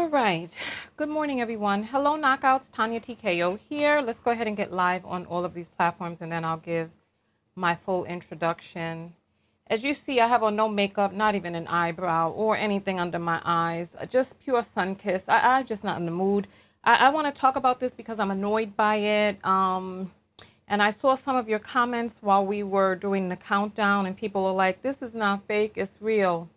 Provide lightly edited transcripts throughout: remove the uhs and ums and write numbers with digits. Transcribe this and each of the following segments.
All right. Good morning, everyone. Hello, Knockouts. Tonya TKO here. Let's go ahead and get live on all of these platforms, and then I'll give my full introduction. As you see, I have on no makeup, not even an eyebrow or anything under my eyes, just pure sun kiss. I'm just not in the mood. I want to talk about this because I'm annoyed by it. And I saw some of your comments while we were doing the countdown, and people are like, this is not fake, it's real.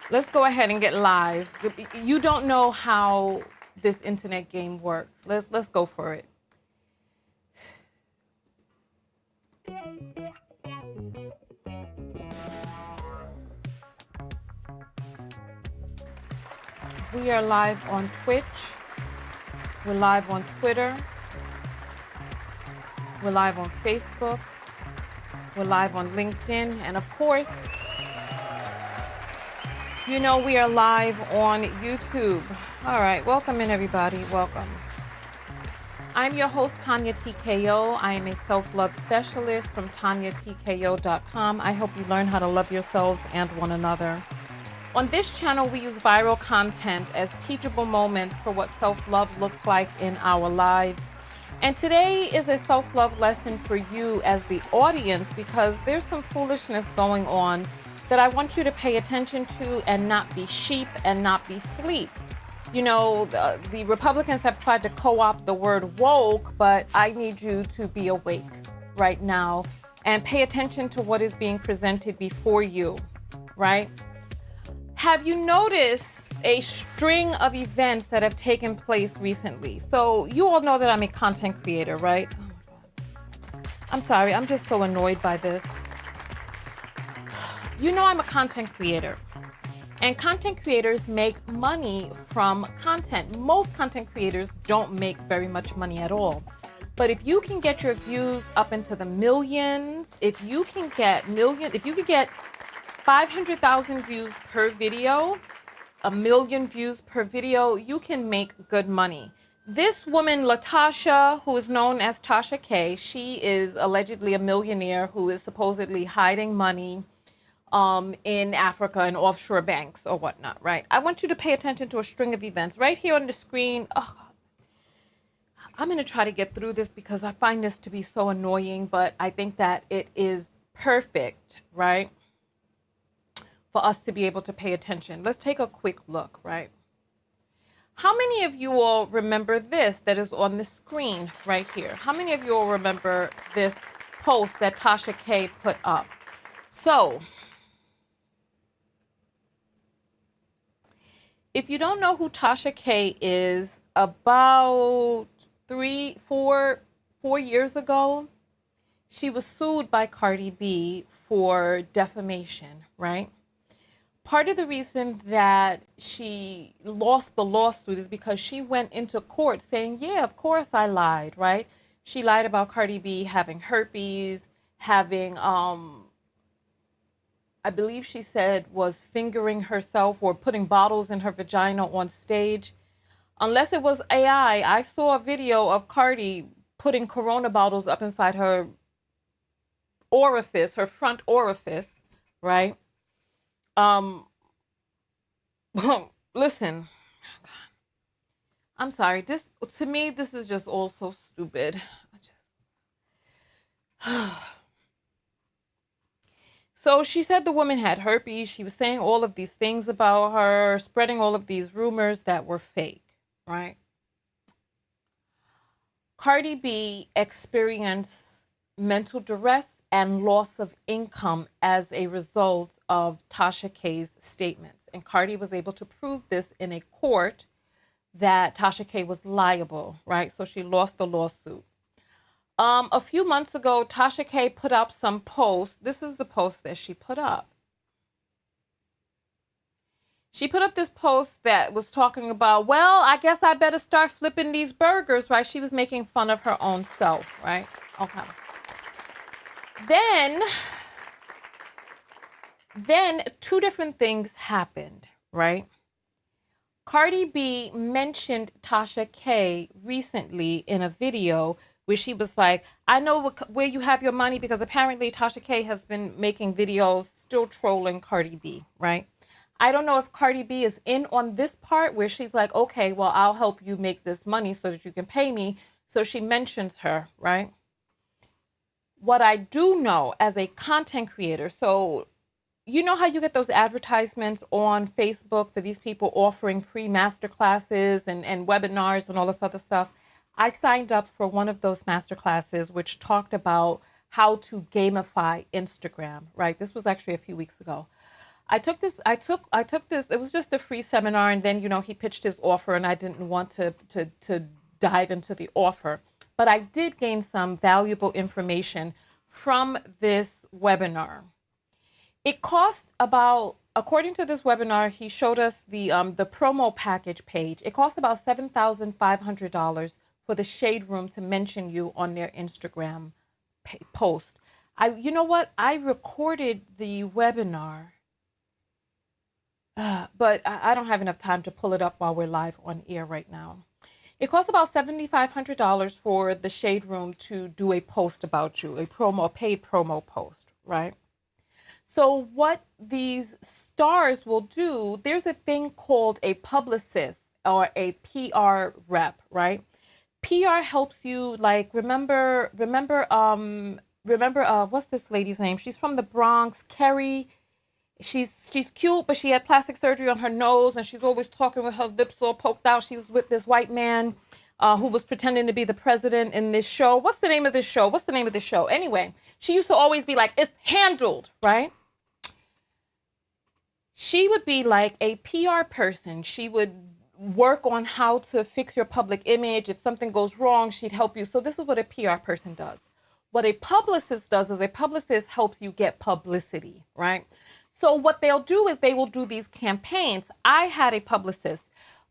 Let's go ahead and get live. You don't know how this internet game works. Let's go for it. We are live on Twitch. We're live on Twitter. We're live on Facebook. We're live on LinkedIn. And of course, you know we are live on YouTube. All right, welcome in everybody, welcome. I'm your host, Tonya TKO. I am a self-love specialist from TonyaTKO.com. I hope you learn how to love yourselves and one another. On this channel, we use viral content as teachable moments for what self-love looks like in our lives. And today is a self-love lesson for you as the audience because there's some foolishness going on that I want you to pay attention to and not be sheep and not be sleep. You know, the Republicans have tried to co-opt the word woke, but I need you to be awake right now and pay attention to what is being presented before you, right? Have you noticed a string of events that have taken place recently? So you all know that I'm a content creator, right? Oh my God. I'm sorry, I'm just so annoyed by this. You know I'm a content creator, and content creators make money from content. Most content creators don't make very much money at all. But if you can get your views up into the millions, if you can get 500,000 views per video, 1 million views per video, you can make good money. This woman, Latasha, who is known as Tasha K, she is allegedly a millionaire who is supposedly hiding money in Africa and offshore banks or whatnot, right? I want you to pay attention to a string of events right here on the screen. Oh, I'm going to try to get through this because I find this to be so annoying, but I think that it is perfect, right, for us to be able to pay attention. Let's take a quick look, right? How many of you all remember this that is on the screen right here? How many of you all remember this post that Tasha K put up? So, if you don't know who Tasha K is, about 4 years ago, she was sued by Cardi B for defamation, right? Part of the reason that she lost the lawsuit is because she went into court saying, yeah, of course I lied, right? She lied about Cardi B having herpes, having, I believe she said was fingering herself or putting bottles in her vagina on stage. Unless it was AI, I saw a video of Cardi putting Corona bottles up inside her orifice, her front orifice, right? Listen, I'm sorry. To me, this is just all so stupid. So she said the woman had herpes. She was saying all of these things about her, spreading all of these rumors that were fake, right? Cardi B experienced mental duress and loss of income as a result of Tasha K's statements. And Cardi was able to prove this in a court that Tasha K was liable, right? So she lost the lawsuit. A few months ago, Tasha K put up some posts. This is the post that she put up. She put up this post that was talking about, well, I guess I better start flipping these burgers, right? She was making fun of her own self, right? Okay. Then two different things happened, right? Cardi B mentioned Tasha K recently in a video where she was like, I know where you have your money, because apparently Tasha K has been making videos still trolling Cardi B, right? I don't know if Cardi B is in on this part where she's like, okay, well, I'll help you make this money so that you can pay me. So she mentions her, right? What I do know as a content creator, so you know how you get those advertisements on Facebook for these people offering free master classes and webinars and all this other stuff? I signed up for one of those master classes, which talked about how to gamify Instagram, right? This was actually a few weeks ago. I took this, it was just a free seminar, and then, he pitched his offer, and I didn't want to dive into the offer. But I did gain some valuable information from this webinar. It cost about, according to this webinar, he showed us the promo package page. It cost about $7,500 for the Shade Room to mention you on their Instagram post. You know what? I recorded the webinar, but I don't have enough time to pull it up while we're live on air right now. It costs about $7,500 for the Shade Room to do a post about you, a paid promo post, right? So what these stars will do, there's a thing called a publicist or a PR rep, right? PR helps you, like, remember, what's this lady's name? She's from the Bronx, Kerry. She's cute, but she had plastic surgery on her nose, and she's always talking with her lips all poked out. She was with this white man who was pretending to be the president in this show. What's the name of this show? Anyway, she used to always be like, it's handled, right? She would be like a PR person. She would work on how to fix your public image. If something goes wrong, she'd help you. So this is what a PR person does. What a publicist does is a publicist helps you get publicity, right? So what they'll do is they will do these campaigns. I had a publicist,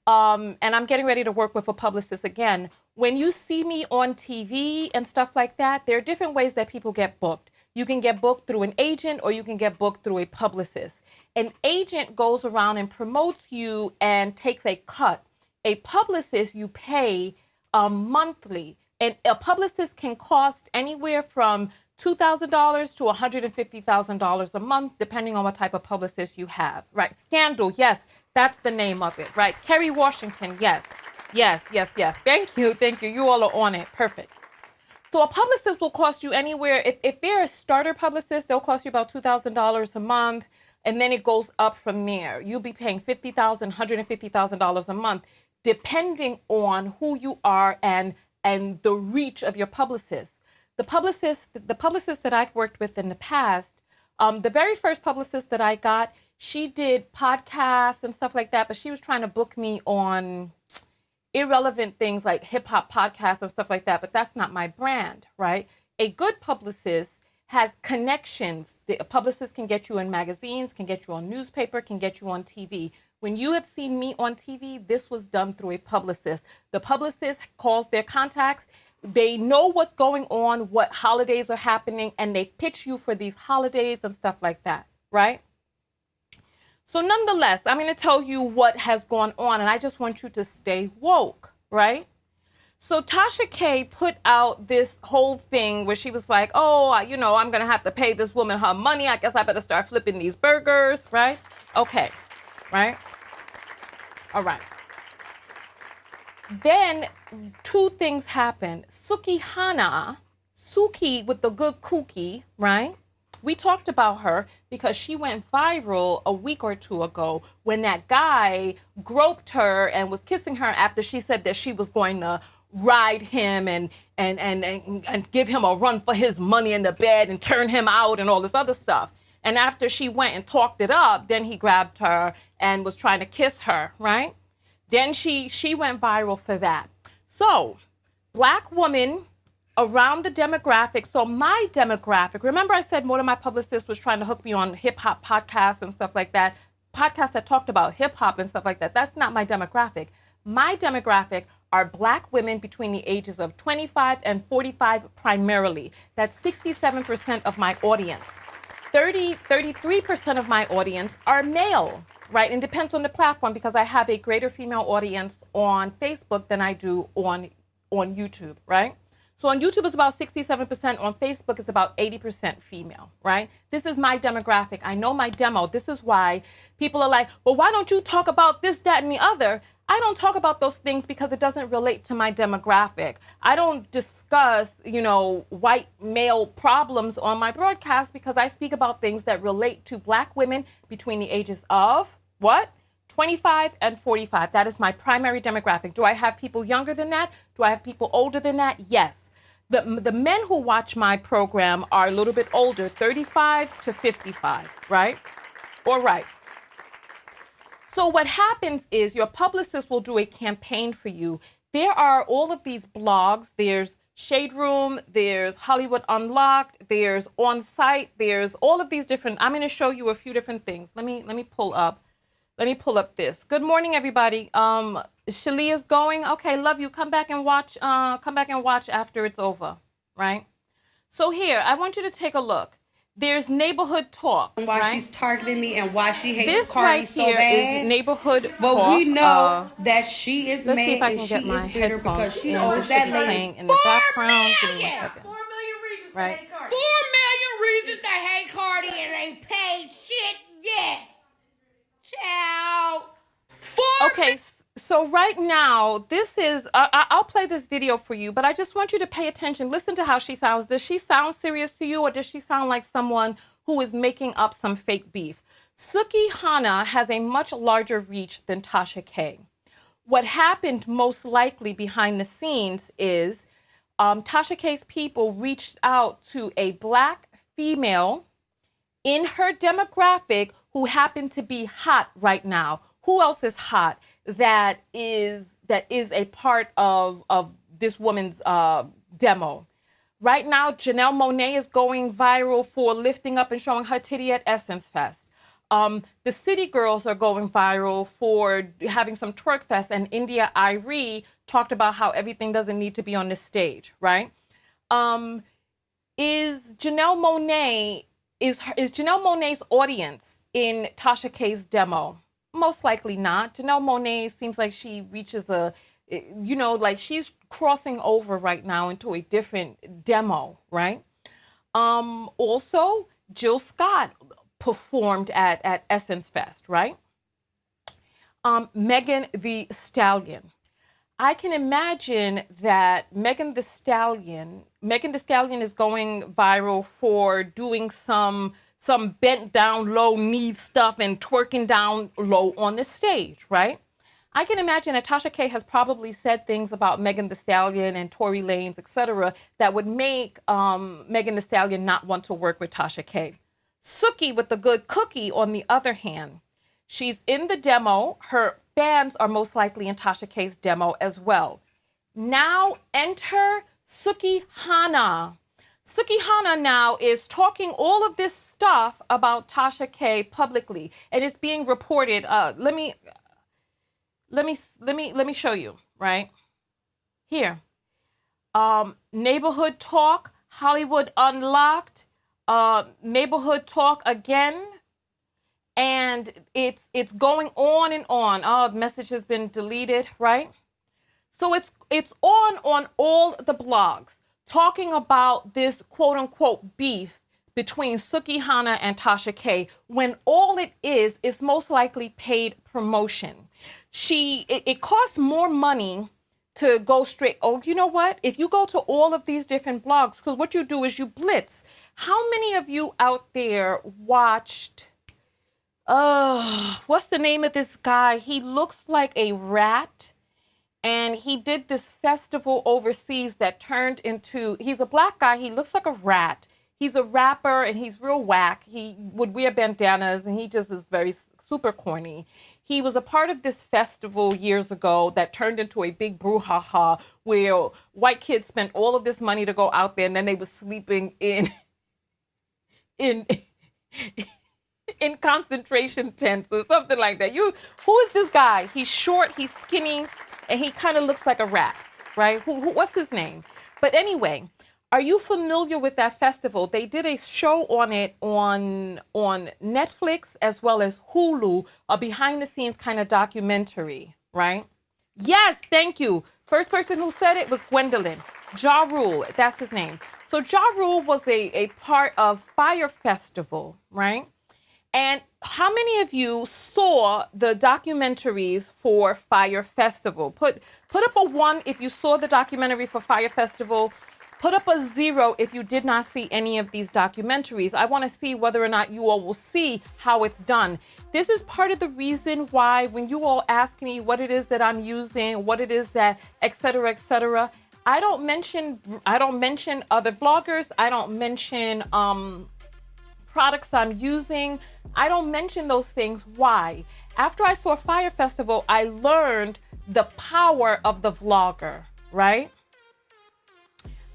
and I'm getting ready to work with a publicist again. When you see me on TV and stuff like that, there are different ways that people get booked. You can get booked through an agent, or you can get booked through a publicist. An agent goes around and promotes you and takes a cut. A publicist you pay monthly. And a publicist can cost anywhere from $2,000 to $150,000 a month, depending on what type of publicist you have, right? Scandal, yes, that's the name of it, right? Kerry Washington, yes. Thank you. You all are on it, perfect. So a publicist will cost you anywhere, if they're a starter publicist, they'll cost you about $2,000 a month, and then it goes up from there. You'll be paying $50,000, $150,000 a month, depending on who you are and the reach of your publicist. The publicist that I've worked with in the past, the very first publicist that I got, she did podcasts and stuff like that, but she was trying to book me on irrelevant things like hip hop podcasts and stuff like that, but that's not my brand, right? A good publicist has connections. A publicist can get you in magazines, can get you on newspaper, can get you on TV. When you have seen me on TV, this was done through a publicist. The publicist calls their contacts. They know what's going on, what holidays are happening, and they pitch you for these holidays and stuff like that, right? So nonetheless, I'm going to tell you what has gone on, and I just want you to stay woke, right? So Tasha K put out this whole thing where she was like, oh, I'm going to have to pay this woman her money. I guess I better start flipping these burgers, right? Okay, right? All right. Then two things happened. Sukihana, Suki with the good cookie, right? We talked about her because she went viral a week or two ago when that guy groped her and was kissing her after she said that she was going to ride him and give him a run for his money in the bed and turn him out and all this other stuff. And after she went and talked it up, then he grabbed her and was trying to kiss her, right? Then she went viral for that. So, Black woman around the demographic. So my demographic, remember I said one of my publicists was trying to hook me on hip hop podcasts and stuff like that. Podcasts that talked about hip hop and stuff like that. That's not my demographic. My demographic are Black women between the ages of 25 and 45 primarily. That's 67% of my audience. 33% of my audience are male, right? And depends on the platform because I have a greater female audience on Facebook than I do on YouTube, right? So on YouTube, it's about 67%. On Facebook, it's about 80% female, right? This is my demographic. I know my demo. This is why people are like, well, why don't you talk about this, that, and the other? I don't talk about those things because it doesn't relate to my demographic. I don't discuss, white male problems on my broadcast because I speak about things that relate to Black women between the ages of, what? 25 and 45. That is my primary demographic. Do I have people younger than that? Do I have people older than that? Yes. The men who watch my program are a little bit older, 35 to 55, right? All right. So what happens is your publicist will do a campaign for you. There are all of these blogs. There's Shade Room, there's Hollywood Unlocked, there's On Site, there's all of these different, I'm going to show you a few different things. Let me pull up this. Good morning, everybody. Shalia's going. Okay, love you. Come back and watch after it's over, right? So here, I want you to take a look. There's Neighborhood Talk. Why right? She's targeting me and why she hates this Cardi right here so bad. is Neighborhood Talk. But we know that she is let's mad see if I and can she get my is bitter headphones because she in. owes This should that be lady playing in the background. Give me 1 second. 4 million reasons right? to hate Cardi. 4 million reasons to hate Cardi and ain't paid shit yet. Ciao. Okay, so right now, this is, I'll play this video for you, but I just want you to pay attention. Listen to how she sounds. Does she sound serious to you, or does she sound like someone who is making up some fake beef? Sukihana has a much larger reach than Tasha K. What happened most likely behind the scenes is Tasha K's people reached out to a Black female in her demographic who happened to be hot right now. Who else is hot that is a part of this woman's demo? Right now, Janelle Monáe is going viral for lifting up and showing her titty at Essence Fest. The City Girls are going viral for having some twerk fest, and India Irie talked about how everything doesn't need to be on the stage, right? Is Janelle Monáe's audience in Tasha K's demo? Most likely not. Janelle Monáe seems like she reaches like she's crossing over right now into a different demo, right? Also, Jill Scott performed at Essence Fest, right? Megan Thee Stallion. I can imagine that Megan Thee Stallion is going viral for doing some bent down low knee stuff and twerking down low on the stage, right? I can imagine that Tasha K has probably said things about Megan Thee Stallion and Tory Lanez, etc., that would make Megan Thee Stallion not want to work with Tasha K. Suki with the good cookie, on the other hand, she's in the demo. Her fans are most likely in Tasha K's demo as well. Now enter Sukihana. Sukihana now is talking all of this stuff about Tasha K publicly, and it's being reported. Let me show you, right? Here. Neighborhood Talk, Hollywood Unlocked, Neighborhood Talk again. And it's going on and on. Oh, the message has been deleted, right? So it's on all the blogs, talking about this quote unquote beef between Sukihana and Tasha K, when all it is most likely paid promotion. It costs more money to go straight. Oh, you know what? If you go to all of these different blogs, because what you do is you blitz. How many of you out there watched, what's the name of this guy? He looks like a rat. And he did this festival overseas that turned into, he's a Black guy. He looks like a rat. He's a rapper and he's real whack. He would wear bandanas and he just is very super corny. He was a part of this festival years ago that turned into a big brouhaha where white kids spent all of this money to go out there and then they were sleeping in concentration tents or something like that. Who is this guy? He's short, he's skinny, and he kind of looks like a rat, right? What's his name? But anyway, are you familiar with that festival? They did a show on it on Netflix as well as Hulu, a behind the scenes kind of documentary, right? Yes, thank you. First person who said it was Gwendolyn. Ja Rule, that's his name. So Ja Rule was a part of Fire Festival, right? And how many of you saw the documentaries for Fire Festival? Put up a 1 if you saw the documentary for Fire Festival. Put up a 0 if you did not see any of these documentaries. I want to see whether or not you all will see how it's done. This is part of the reason why when you all ask me what it is that I'm using, what it is that, et cetera, I don't mention other vloggers. I don't mention products I'm using. I don't mention those things. Why? After I saw Fire Festival, I learned the power of the vlogger, right?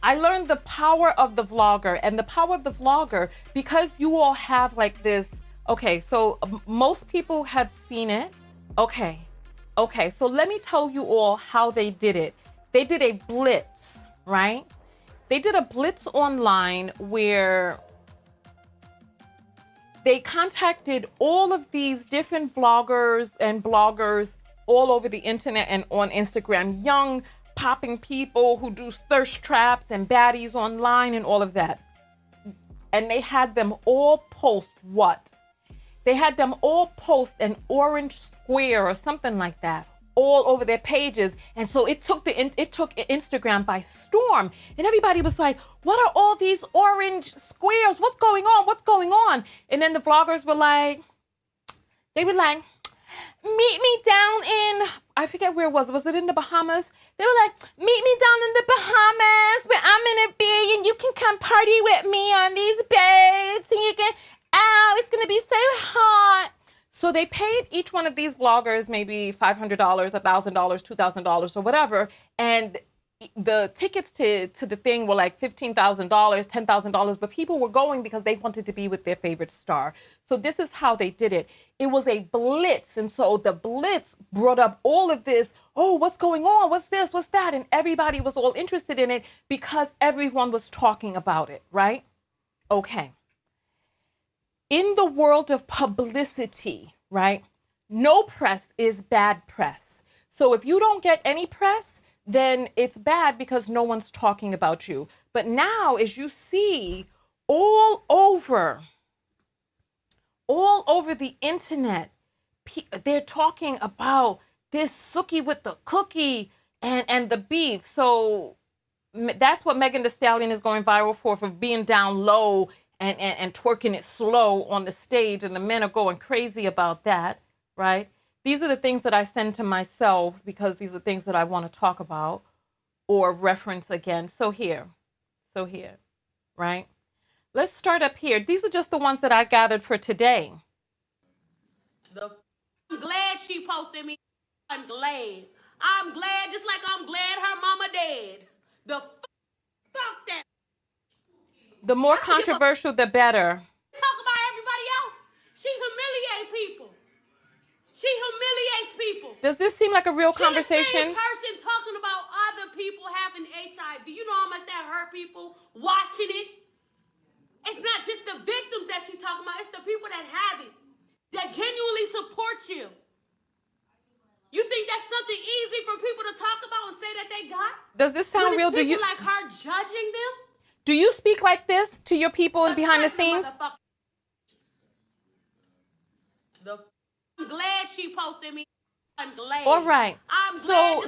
I learned the power of the vlogger, and the power of the vlogger, because you all have like this, okay, so most people have seen it. Okay, so let me tell you all how they did it. They did a blitz, right? They did a blitz online where they contacted all of these different vloggers and bloggers all over the internet and on Instagram, young popping people who do thirst traps and baddies online and all of that. And they had them all post what? They had them all post an orange square or something like that all over their pages. And so it took Instagram by storm. And everybody was like, what are all these orange squares? What's going on? What's going on? And then the vloggers were like, meet me down in, I forget where it was. Was it in the Bahamas? They were like, meet me down in the Bahamas where I'm gonna be, and you can come party with me on these boats, and you can, it's gonna be so hot. So they paid each one of these bloggers maybe $500, $1,000, $2,000 or whatever. And the tickets to the thing were like $15,000, $10,000, but people were going because they wanted to be with their favorite star. So this is how they did it. It was a blitz. And so the blitz brought up all of this. Oh, what's going on? What's this? What's that? And everybody was all interested in it because everyone was talking about it, right? Okay. In the world of publicity, right? No press is bad press. So if you don't get any press, then it's bad because no one's talking about you. But now, as you see all over the internet, they're talking about this Suki with the cookie and the beef. So that's what Megan Thee Stallion is going viral for being down low and twerking it slow on the stage, and the men are going crazy about that, right? These are the things that I send to myself because these are things that I want to talk about or reference again. So here, right? Let's start up here. These are just the ones that I gathered for today. I'm glad she posted me. I'm glad. I'm glad, just like I'm glad her mama dead. Fuck that. The more controversial, the better. Talk about everybody else. She humiliates people. Does this seem like a real conversation? The same person talking about other people having HIV. You know how much that hurt people watching it? It's not just the victims that she's talking about. It's the people that have it, that genuinely support you. You think that's something easy for people to talk about and say that they got? Does this sound real? Do you like her judging them? Do you speak like this to your people and behind the scenes? I'm glad she posted me. I'm glad. All right.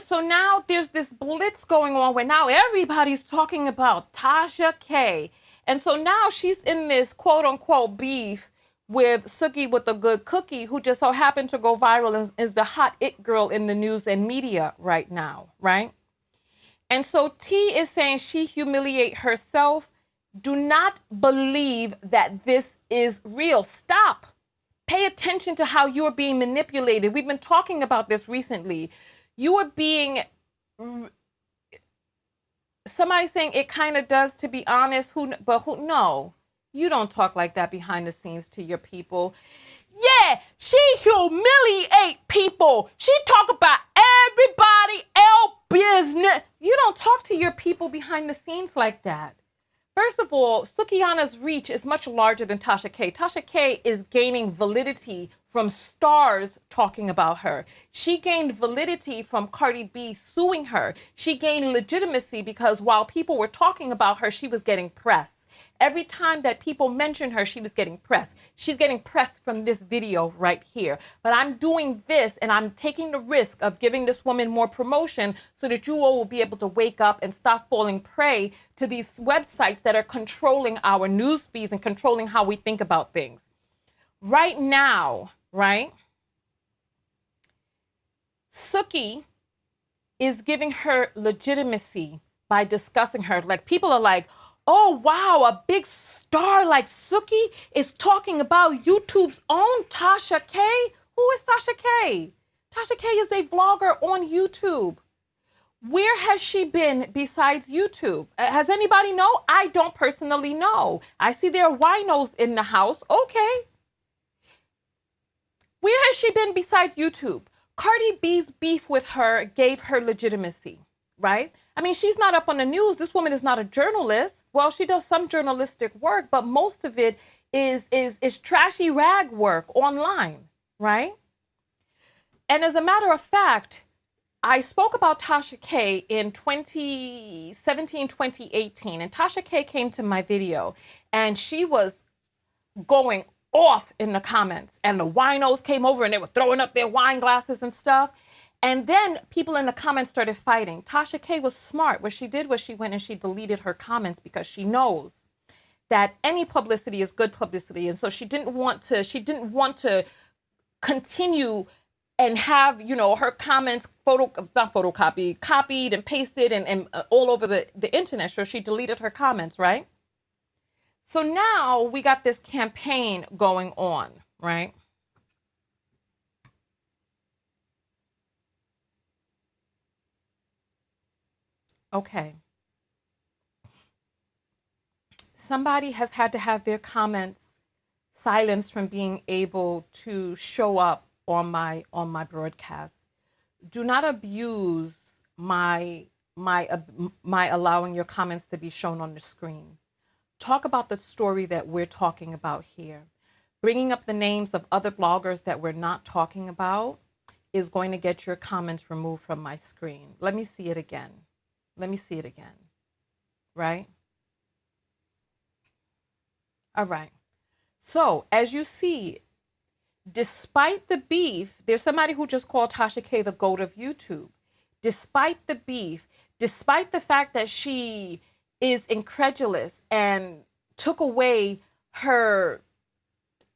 So now there's this blitz going on where now everybody's talking about Tasha K. And so now she's in this quote unquote beef with Suki with the good cookie, who just so happened to go viral and is the hot it girl in the news and media right now, right? And so T is saying she humiliate herself. Do not believe that this is real. Stop. Pay attention to how you're being manipulated. We've been talking about this recently. You are being, somebody saying it kind of does, to be honest, no, you don't talk like that behind the scenes to your people. Yeah, she humiliate people. She talk about everybody else business. You don't talk to your people behind the scenes like that. First of all, Sukihana's reach is much larger than Tasha K. Tasha K is gaining validity from stars talking about her. She gained validity from Cardi B suing her. She gained legitimacy because while people were talking about her, she was getting press. Every time that people mentioned her, she was getting press. She's getting press from this video right here. But I'm doing this and I'm taking the risk of giving this woman more promotion so that you all will be able to wake up and stop falling prey to these websites that are controlling our news feeds and controlling how we think about things. Right now, right? Suki is giving her legitimacy by discussing her. Like people are like, oh wow, a big star like Suki is talking about YouTube's own Tasha K. Who is Tasha K? Tasha K is a vlogger on YouTube. Where has she been besides YouTube? Has anybody know? I don't personally know. I see there are winos in the house. Okay. Where has she been besides YouTube? Cardi B's beef with her gave her legitimacy, right? I mean, she's not up on the news. This woman is not a journalist. Well, she does some journalistic work, but most of it is trashy rag work online, right? And as a matter of fact, I spoke about Tasha K in 2017, 2018, and Tasha K came to my video and she was going off in the comments, and the winos came over and they were throwing up their wine glasses and stuff. And then people in the comments started fighting. Tasha K was smart. What she did was she went and she deleted her comments because she knows that any publicity is good publicity. And so she didn't want to continue and have, you know, her comments copied and pasted and all over the internet. So she deleted her comments, right? So now we got this campaign going on, right? Okay. Somebody has had to have their comments silenced from being able to show up on my broadcast. Do not abuse my allowing your comments to be shown on the screen. Talk about the story that we're talking about here. Bringing up the names of other bloggers that we're not talking about is going to get your comments removed from my screen. Let me see it again. Let me see it again. Right? All right. So as you see, despite the beef, there's somebody who just called Tasha K the GOAT of YouTube. Despite the beef, despite the fact that she is incredulous and took away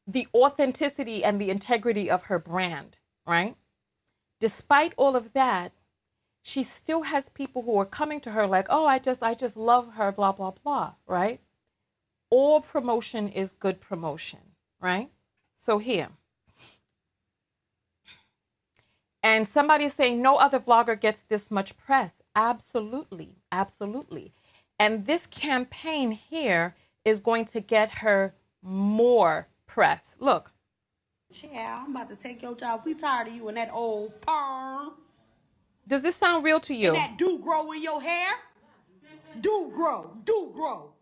the authenticity and the integrity of her brand, right? Despite all of that, she still has people who are coming to her like, oh, I just love her, blah, blah, blah, right? All promotion is good promotion, right? So here. And somebody is saying no other vlogger gets this much press. Absolutely, absolutely. And this campaign here is going to get her more press. Look. Yeah, I'm about to take your job. We tired of you and that old perm. Does this sound real to you? And that do grow in your hair? Do grow, do grow.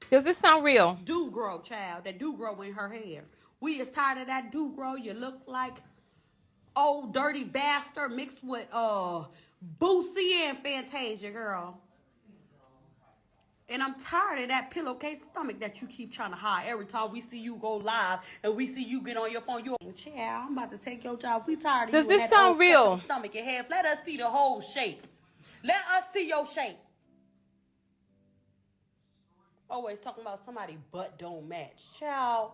Does this sound real? Do grow, child. That do grow in her hair. We is tired of that do grow. You look like old dirty bastard mixed with Boosie and Fantasia, girl. And I'm tired of that pillowcase stomach that you keep trying to hide. Every time we see you go live and we see you get on your phone, you child, I'm about to take your job. We tired of Does you. Does this sound real? Stomach and half. Let us see the whole shape. Let us see your shape. Always talking about somebody butt don't match. Child,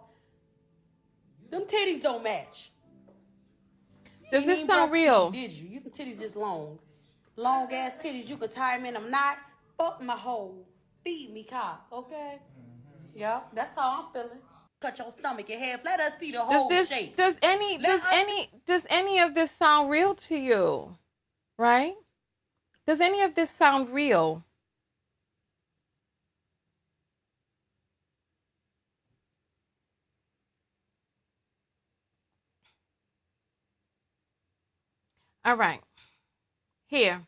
them titties don't match. Does this sound real? Did you? You can titties just long. Long ass titties. You can tie them in. I'm not. Fuck my hole. Feed me cock. Okay? Yeah, that's how I'm feeling. Cut your stomach in half. Let us see the whole shape. Does any of this sound real to you? Right? Does any of this sound real? All right. Here.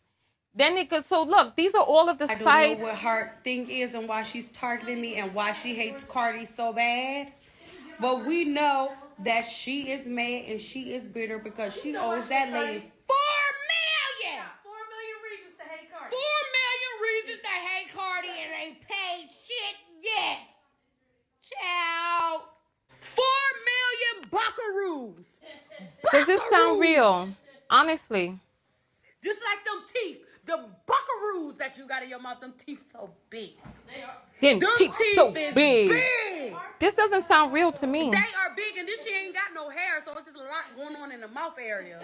Then it goes, so look, these are all of the sites. I don't know what her thing is and why she's targeting me and why she hates Cardi so bad. But we know that she is mad and she is bitter because she owes that lady $4 million. 4 million reasons to hate Cardi. 4 million reasons to hate Cardi and ain't paid shit yet. Child. 4 million buckaroos. Does this sound real? Honestly. Just like them teeth. The buckaroos that you got in your mouth, them teeth so big. Them teeth so big. Big. This doesn't sound real to me. They are big, and this she ain't got no hair, so it's just a lot going on in the mouth area.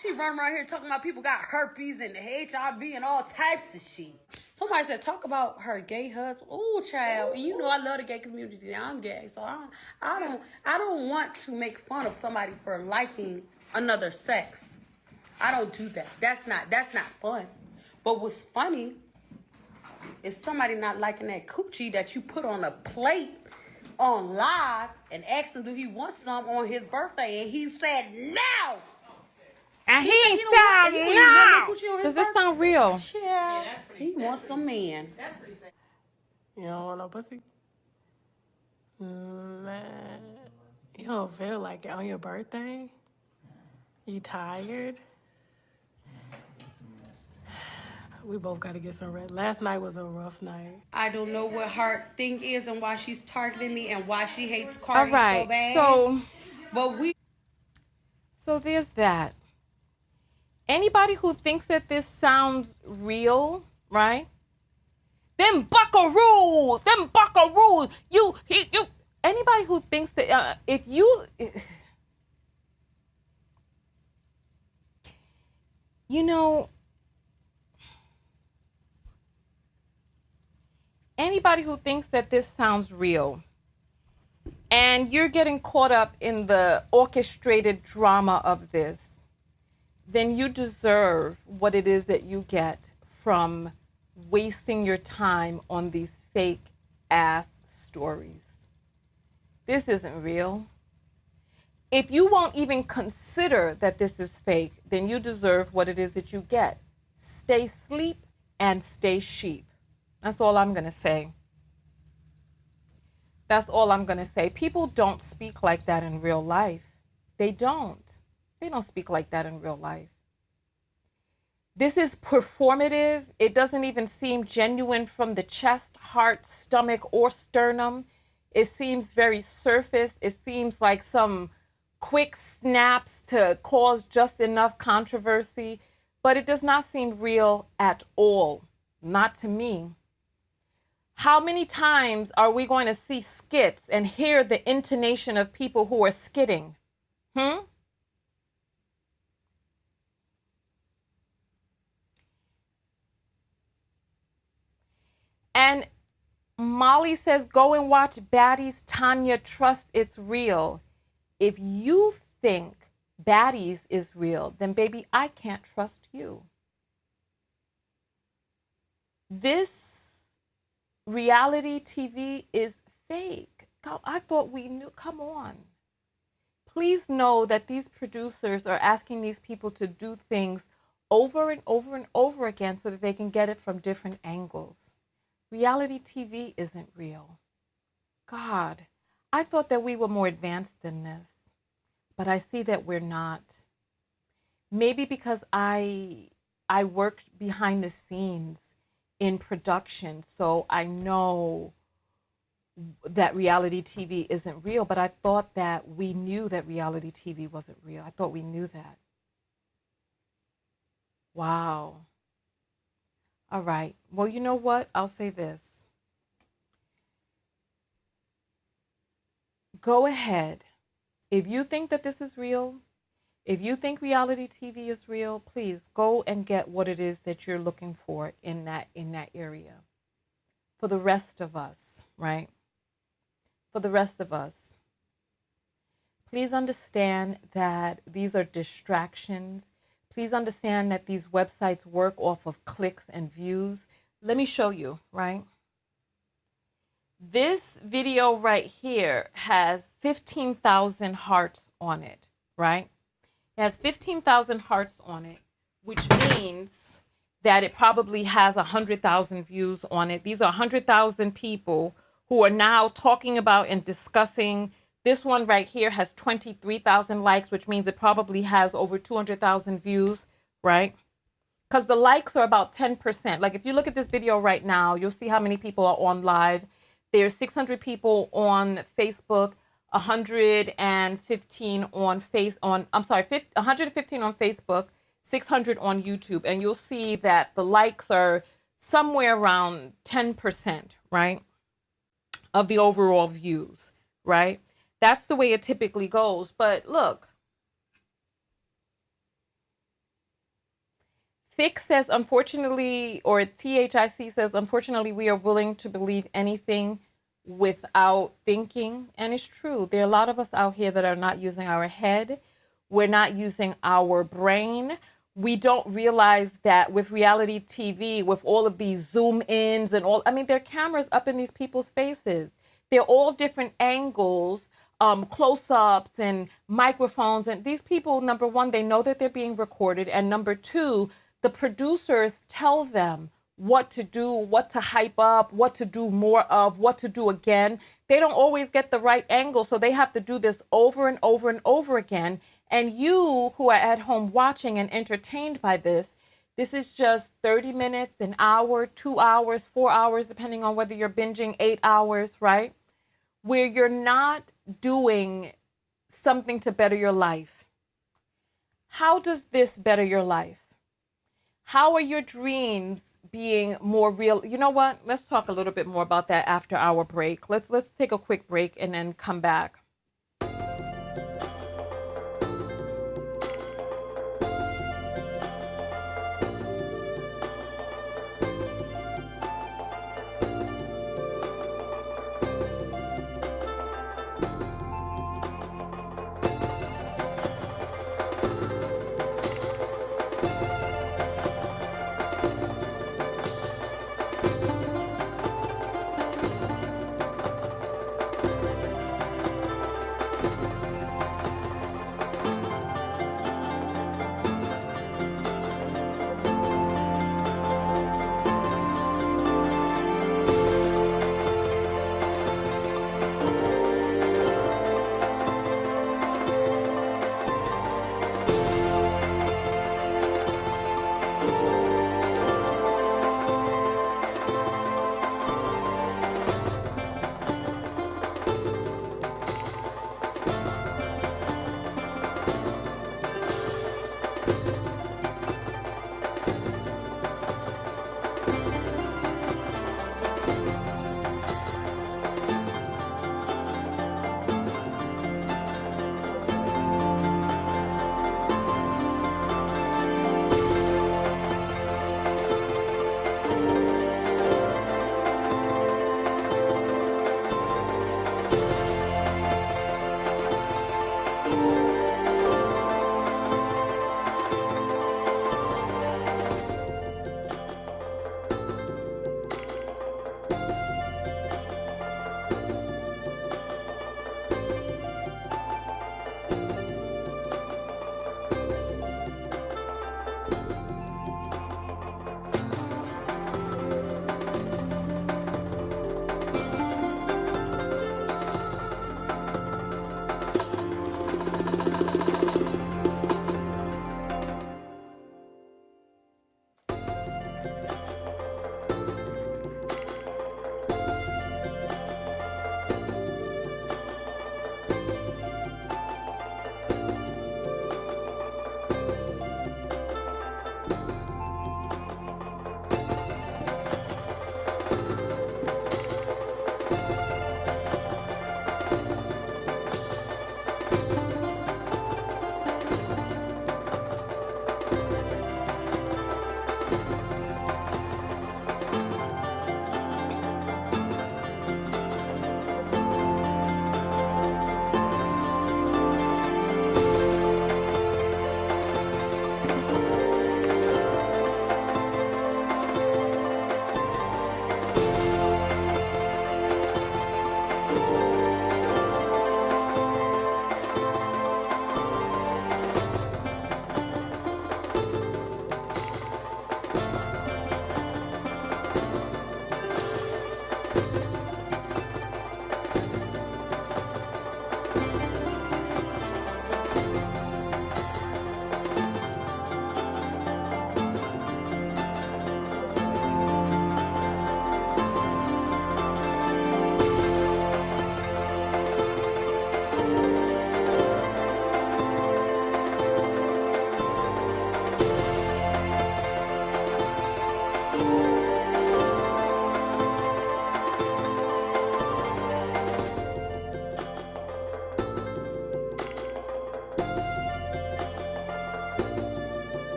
She run around here talking about people got herpes and HIV and all types of shit. Somebody said talk about her gay husband. Ooh, child, and you know I love the gay community. I'm gay, so I don't want to make fun of somebody for liking another sex. I don't do that. That's not fun. But what's funny is somebody not liking that coochie that you put on a plate on live and asked him do he want some on his birthday, and he said no. And he said no. Does this sound real? Yeah, he wants some man. That's pretty sad. You don't want no pussy? Man, you don't feel like it on your birthday? You tired? We both got to get some rest. Last night was a rough night. I don't know what her thing is and why she's targeting me and why she hates Cardi so bad. All right, so there's that. Anybody who thinks that this sounds real, right? Them buckaroos. You. Anybody who thinks that anybody who thinks that this sounds real and you're getting caught up in the orchestrated drama of this, then you deserve what it is that you get from wasting your time on these fake ass stories. This isn't real. If you won't even consider that this is fake, then you deserve what it is that you get. Stay sleep and stay sheep. That's all I'm going to say. That's all I'm going to say. People don't speak like that in real life. They don't. They don't speak like that in real life. This is performative. It doesn't even seem genuine from the chest, heart, stomach, or sternum. It seems very surface. It seems like some quick snaps to cause just enough controversy, but it does not seem real at all. Not to me. How many times are we going to see skits and hear the intonation of people who are skitting? And Molly says, go and watch Baddies. Tonya, trust it's real. If you think Baddies is real, then baby, I can't trust you. This reality TV is fake. God, I thought we knew. Come on. Please know that these producers are asking these people to do things over and over and over again so that they can get it from different angles. Reality TV isn't real. God, I thought that we were more advanced than this, but I see that we're not. Maybe because I worked behind the scenes in production, so I know that reality TV isn't real, but I thought that we knew that reality TV wasn't real. I thought we knew that. Wow. All right. Well, you know what? I'll say this. Go ahead. If you think that this is real, if you think reality TV is real, please go and get what it is that you're looking for in that area. For the rest of us, right? For the rest of us, please understand that these are distractions. Please understand that these websites work off of clicks and views. Let me show you, right? This video right here has 15,000 hearts on it, right? It has 15,000 hearts on it, which means that it probably has 100,000 views on it. These are 100,000 people who are now talking about and discussing. This one right here has 23,000 likes, which means it probably has over 200,000 views, right? Because the likes are about 10%. Like if you look at this video right now, you'll see how many people are on live. There's 600 people on Facebook, 115 115 on Facebook, 600 on YouTube. And you'll see that the likes are somewhere around 10%, right? Of the overall views, right? That's the way it typically goes. But look, THIC says, unfortunately, or THIC says, unfortunately, we are willing to believe anything without thinking. And it's true. There are a lot of us out here that are not using our head. We're not using our brain. We don't realize that with reality TV, with all of these zoom ins and all, I mean, there are cameras up in these people's faces. They're all different angles, close-ups and microphones. And these people, number one, they know that they're being recorded. And number two, the producers tell them what to do, what to hype up, what to do more of, what to do again. They don't always get the right angle, so they have to do this over and over and over again. And you who are at home watching and entertained by this, this is just 30 minutes, an hour, 2 hours, 4 hours, depending on whether you're binging 8 hours, right? Where you're not doing something to better your life. How does this better your life? How are your dreams being more real? You know what? Let's talk a little bit more about that after our break. Let's take a quick break and then come back.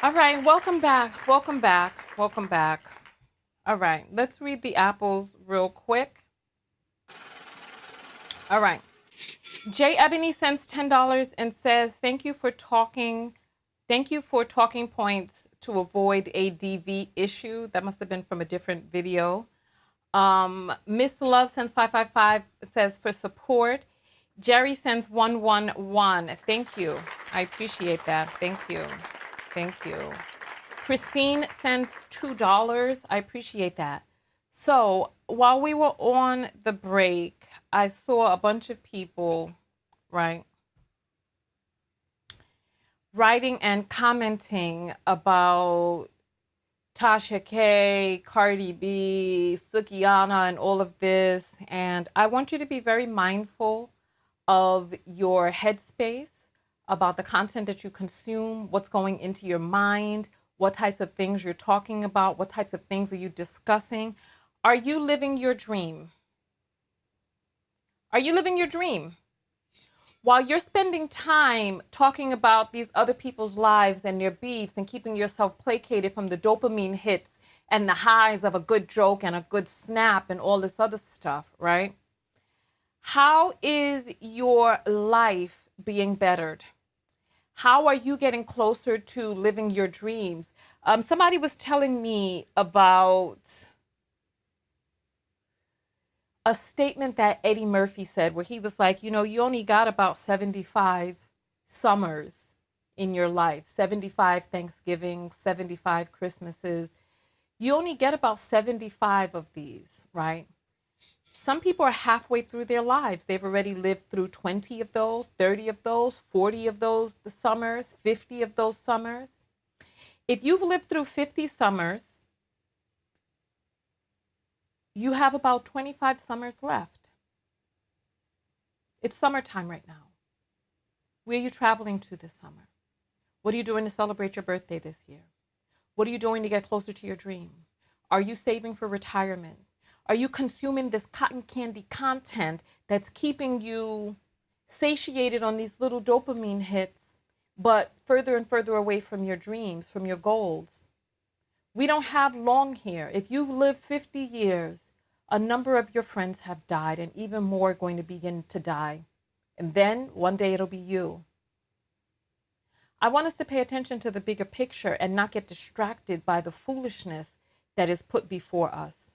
All right, welcome back. Welcome back. Welcome back. All right, let's read the apples real quick. All right. Jay Ebony sends $10 and says, "Thank you for talking. Thank you for talking points to avoid a DV issue." That must have been from a different video. Miss Love sends 555, says for support. Jerry sends 111. Thank you. I appreciate that. Thank you. Thank you. Christine sends $2. I appreciate that. So while we were on the break, I saw a bunch of people, right, writing and commenting about Tasha K, Cardi B, Sukihana, and all of this. And I want you to be very mindful of your headspace, about the content that you consume, what's going into your mind, what types of things you're talking about, what types of things are you discussing. Are you living your dream? Are you living your dream? While you're spending time talking about these other people's lives and their beefs and keeping yourself placated from the dopamine hits and the highs of a good joke and a good snap and all this other stuff, right? How is your life being bettered? How are you getting closer to living your dreams? Somebody was telling me about a statement that Eddie Murphy said where he was like, you know, you only got about 75 summers in your life, 75 Thanksgivings, 75 Christmases. You only get about 75 of these, right? Some people are halfway through their lives. They've already lived through 20 of those, 30 of those, 40 of those the summers, 50 of those summers. If you've lived through 50 summers, you have about 25 summers left. It's summertime right now. Where are you traveling to this summer? What are you doing to celebrate your birthday this year? What are you doing to get closer to your dream? Are you saving for retirement? Are you consuming this cotton candy content that's keeping you satiated on these little dopamine hits, but further and further away from your dreams, from your goals? We don't have long here. If you've lived 50 years, a number of your friends have died, and even more are going to begin to die. And then one day it'll be you. I want us to pay attention to the bigger picture and not get distracted by the foolishness that is put before us.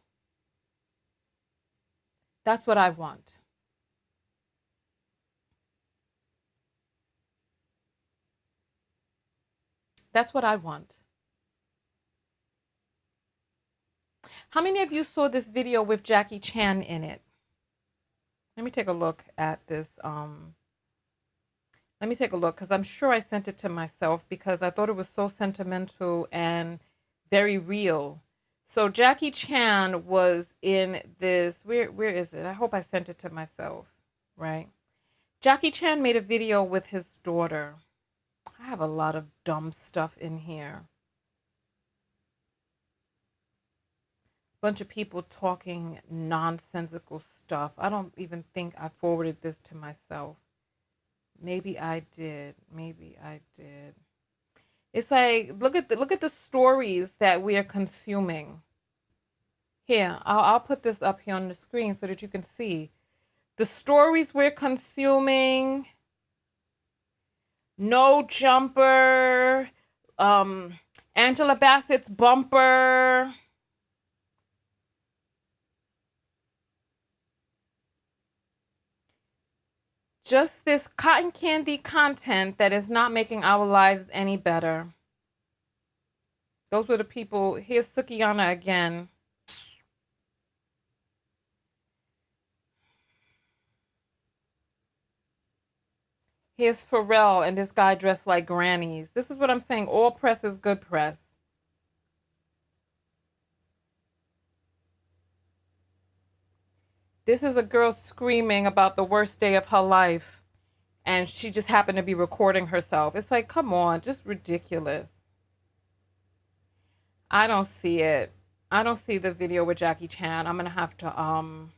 That's what I want. That's what I want. How many of you saw this video with Jackie Chan in it? Let me take a look at this. Let me take a look, because I'm sure I sent it to myself because I thought it was so sentimental and very real. So Jackie Chan was in this, where is it? I hope I sent it to myself, right? Jackie Chan made a video with his daughter. I have a lot of dumb stuff in here. Bunch of people talking nonsensical stuff. I don't even think I forwarded this to myself. Maybe I did. Maybe I did. It's like, look at the stories that we are consuming. Here, I'll put this up here on the screen so that you can see the stories we're consuming. No Jumper, Angela Bassett's Bumper. Just this cotton candy content that is not making our lives any better. Those were the people. Here's Sukihana again. Here's Pharrell and this guy dressed like grannies. This is what I'm saying. All press is good press. This is a girl screaming about the worst day of her life, and she just happened to be recording herself. It's like, come on, just ridiculous. I don't see it. I don't see the video with Jackie Chan. I'm gonna have to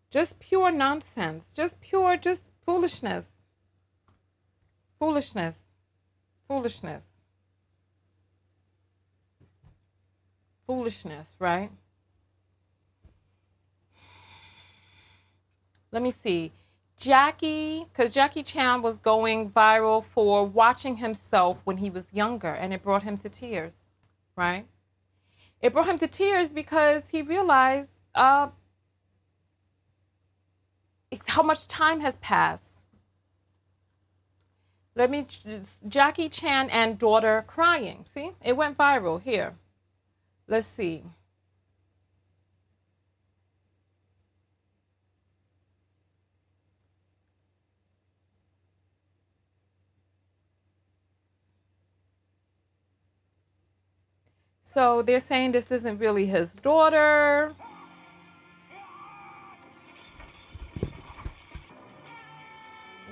just pure nonsense. Just Foolishness. Foolishness. Foolishness. Foolishness, right? Let me see. Because Jackie Chan was going viral for watching himself when he was younger, and it brought him to tears, right? It brought him to tears because he realized how much time has passed. Jackie Chan and daughter crying. See, it went viral here. Let's see. So they're saying this isn't really his daughter.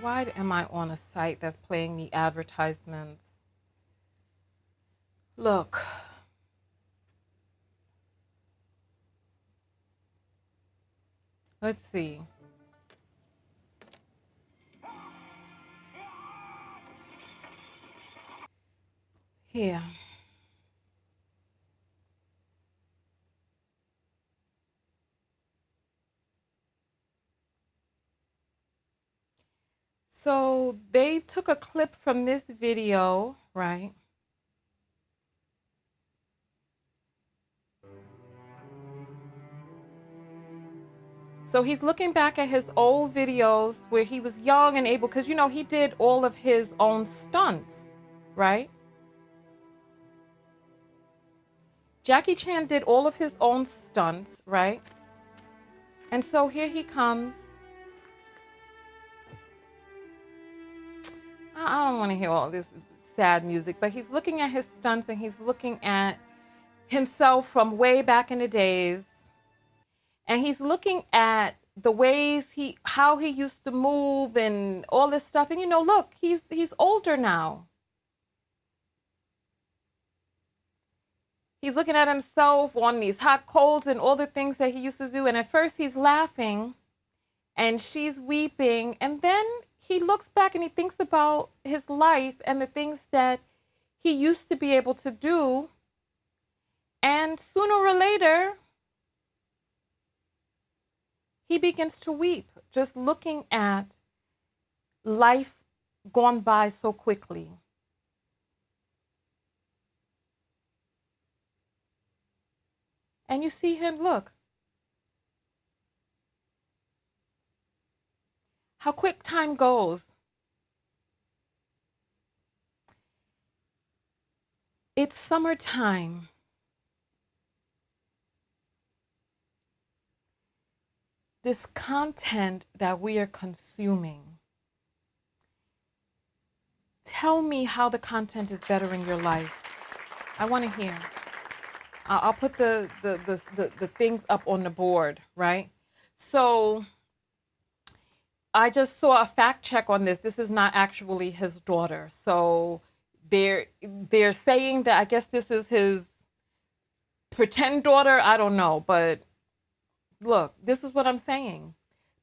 Why am I on a site that's playing me advertisements? Look. Let's see. Here. So they took a clip from this video, right? So he's looking back at his old videos where he was young and able, because, you know, he did all of his own stunts, right? Jackie Chan did all of his own stunts, right? And so here he comes. I don't want to hear all this sad music, but he's looking at his stunts and he's looking at himself from way back in the days. And he's looking at the ways how he used to move and all this stuff. And, you know, look, he's older now. He's looking at himself on these hot coals and all the things that he used to do. And at first he's laughing and she's weeping. And then he looks back and he thinks about his life and the things that he used to be able to do. And sooner or later, he begins to weep, just looking at life gone by so quickly. And you see him, look. How quick time goes. It's summertime. This content that we are consuming, tell me how the content is bettering your life. I want to hear. I'll put the things up on the board, right? So I just saw a fact check on this. This is not actually his daughter. So they're saying that, I guess this is his pretend daughter. I don't know, but look, this is what I'm saying.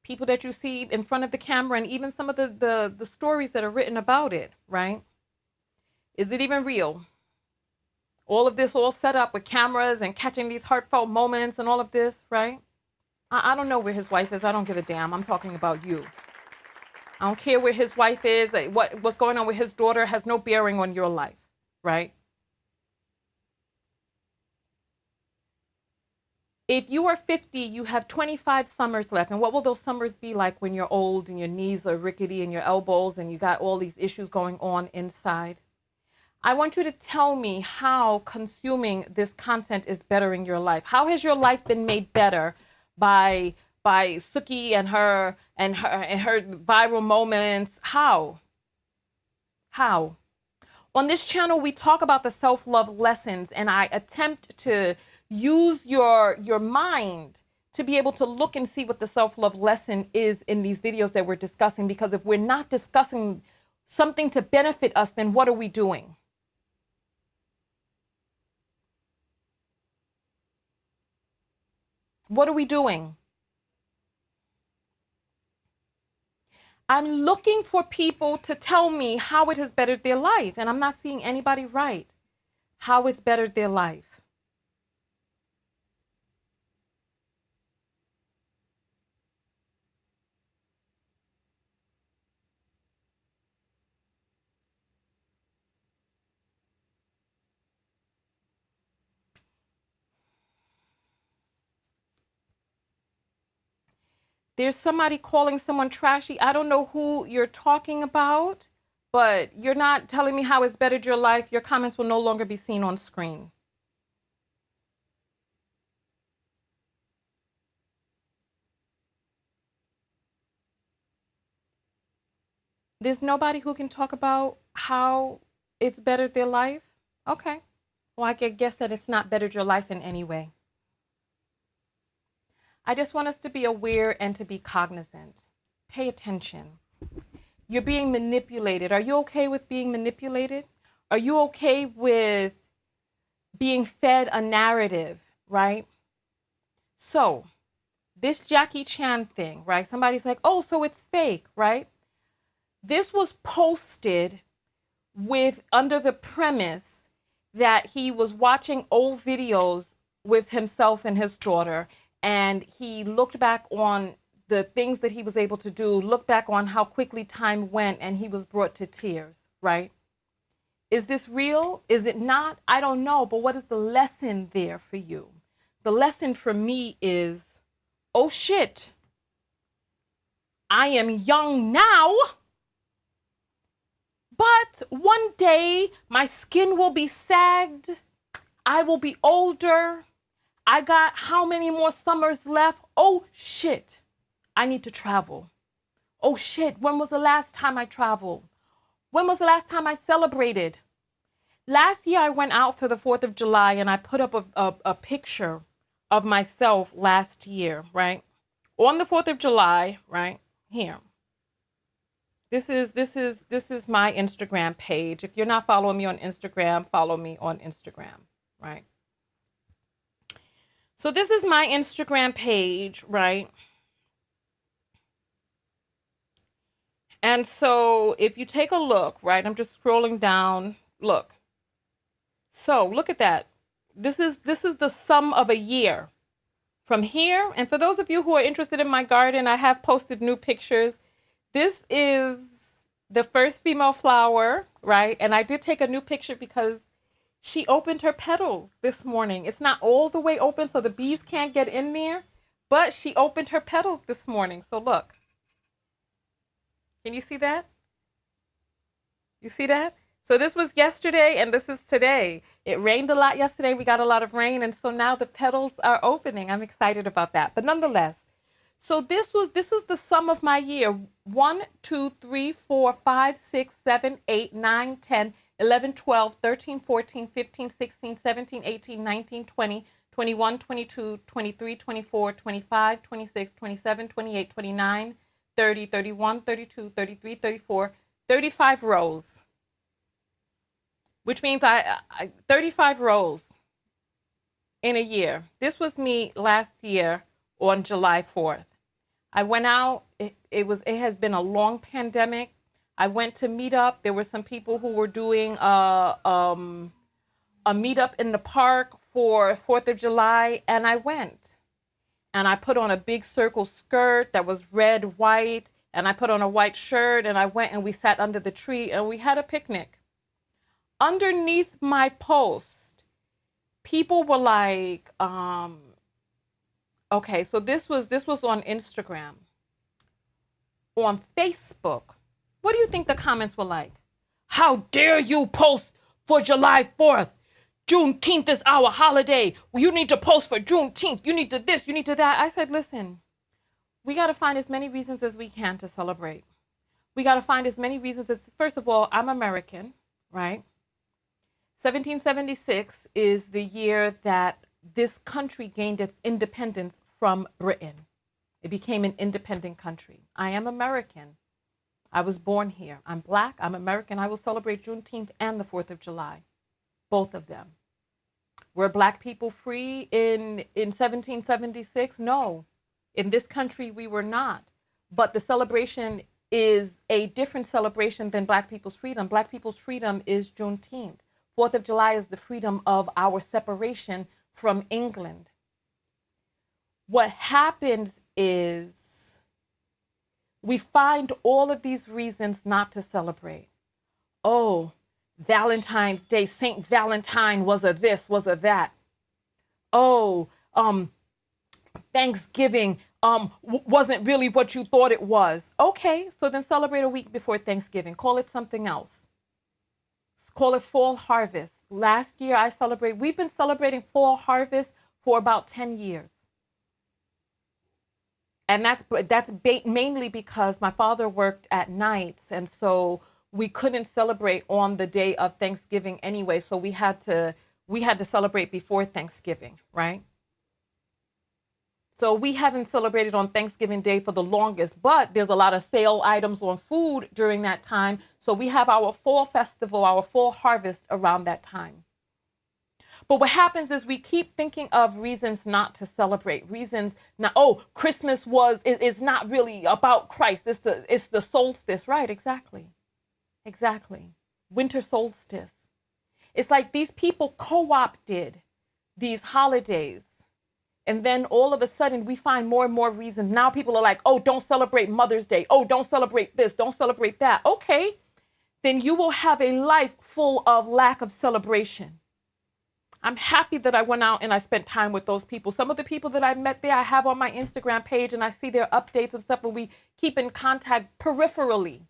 People that you see in front of the camera and even some of the stories that are written about it, right? Is it even real? All of this all set up with cameras and catching these heartfelt moments and all of this, right? I don't know where his wife is. I don't give a damn. I'm talking about you. I don't care where his wife is. What's going on with his daughter has no bearing on your life, right? If you are 50, you have 25 summers left. And what will those summers be like when you're old and your knees are rickety and your elbows and you got all these issues going on inside? I want you to tell me how consuming this content is bettering your life. How has your life been made better by Suki and her viral moments? How? On this channel, we talk about the self-love lessons, and I attempt to use your mind to be able to look and see what the self-love lesson is in these videos that we're discussing. Because if we're not discussing something to benefit us, then what are we doing? What are we doing? I'm looking for people to tell me how it has bettered their life, and I'm not seeing anybody write how it's bettered their life. There's somebody calling someone trashy. I don't know who you're talking about, but you're not telling me how it's bettered your life. Your comments will no longer be seen on screen. There's nobody who can talk about how it's bettered their life? Okay. Well, I can guess that it's not bettered your life in any way. I just want us to be aware and to be cognizant. Pay attention. You're being manipulated. Are you okay with being manipulated? Are you okay with being fed a narrative, right? So, this Jackie Chan thing, right? Somebody's like, oh, so it's fake, right? This was posted with under the premise that he was watching old videos with himself and his daughter, and he looked back on the things that he was able to do, looked back on how quickly time went, and he was brought to tears, right? Is this real? Is it not? I don't know, but what is the lesson there for you? The lesson for me is, oh shit, I am young now, but one day my skin will be sagged. I will be older. I got how many more summers left? Oh shit, I need to travel. Oh shit, when was the last time I traveled? When was the last time I celebrated? Last year I went out for the 4th of July and I put up a picture of myself last year, right? On the 4th of July, right? Here. This is my Instagram page. If you're not following me on Instagram, follow me on Instagram, right? So this is my Instagram page, right? And so if you take a look, right, I'm just scrolling down, look. So look at that. This is the sum of a year. From here, and for those of you who are interested in my garden, I have posted new pictures. This is the first female flower, right? And I did take a new picture because she opened her petals this morning. It's not all the way open, so the bees can't get in there, but she opened her petals this morning. So look. Can you see that? You see that? So this was yesterday and this is today. It rained a lot yesterday. We got a lot of rain. And so now the petals are opening. I'm excited about that. But nonetheless, so this is the sum of my year. 1, 2, 3, 4, 5, 6, 7, 8, 9, 10, 11, 12, 13, 14, 15, 16, 17, 18, 19, 20, 21, 22, 23, 24, 25, 26, 27, 28, 29, 30, 31, 32, 33, 34, 35 rows. Which means I 35 rows in a year. This was me last year on July 4th. I went out. It has been a long pandemic. I went to meet up. There were some people who were doing a meetup in the park for 4th of July, and I went. And I put on a big circle skirt that was red, white, and I put on a white shirt, and I went and we sat under the tree and we had a picnic. Underneath my post, people were like, okay, so this was on Instagram. On Facebook, what do you think the comments were like? How dare you post for July 4th? Juneteenth is our holiday. You need to post for Juneteenth. You need to this, you need to that. I said, listen, we got to find as many reasons as we can to celebrate. We got to find as many reasons as, first of all, I'm American, right? 1776 is the year that this country gained its independence from Britain. It became an independent country. I am American. I was born here. I'm Black. I'm American. I will celebrate Juneteenth and the 4th of July, both of them. Were Black people free in 1776? No. In this country, we were not. But the celebration is a different celebration than Black people's freedom. Black people's freedom is Juneteenth. 4th of July is the freedom of our separation from England. What happens is we find all of these reasons not to celebrate. Oh, Valentine's Day, Saint Valentine was a this, was a that. Oh, Thanksgiving wasn't really what you thought it was. Okay, so then celebrate a week before Thanksgiving. Call it something else. Call it fall harvest. Last year we've been celebrating fall harvest for about 10 years. And that's mainly because my father worked at nights, and so we couldn't celebrate on the day of Thanksgiving anyway, so we had to celebrate before Thanksgiving, right? So we haven't celebrated on Thanksgiving Day for the longest, but there's a lot of sale items on food during that time. So we have our fall festival, our fall harvest around that time. But what happens is we keep thinking of reasons not to celebrate, reasons not, Christmas is not really about Christ. It's the solstice, right? Exactly. Winter solstice. It's like these people co-opted these holidays. And then all of a sudden we find more and more reasons. Now people are like, oh, don't celebrate Mother's Day. Oh, don't celebrate this. Don't celebrate that. Okay, then you will have a life full of lack of celebration. I'm happy that I went out and I spent time with those people. Some of the people that I met there, I have on my Instagram page, and I see their updates and stuff, and we keep in contact peripherally.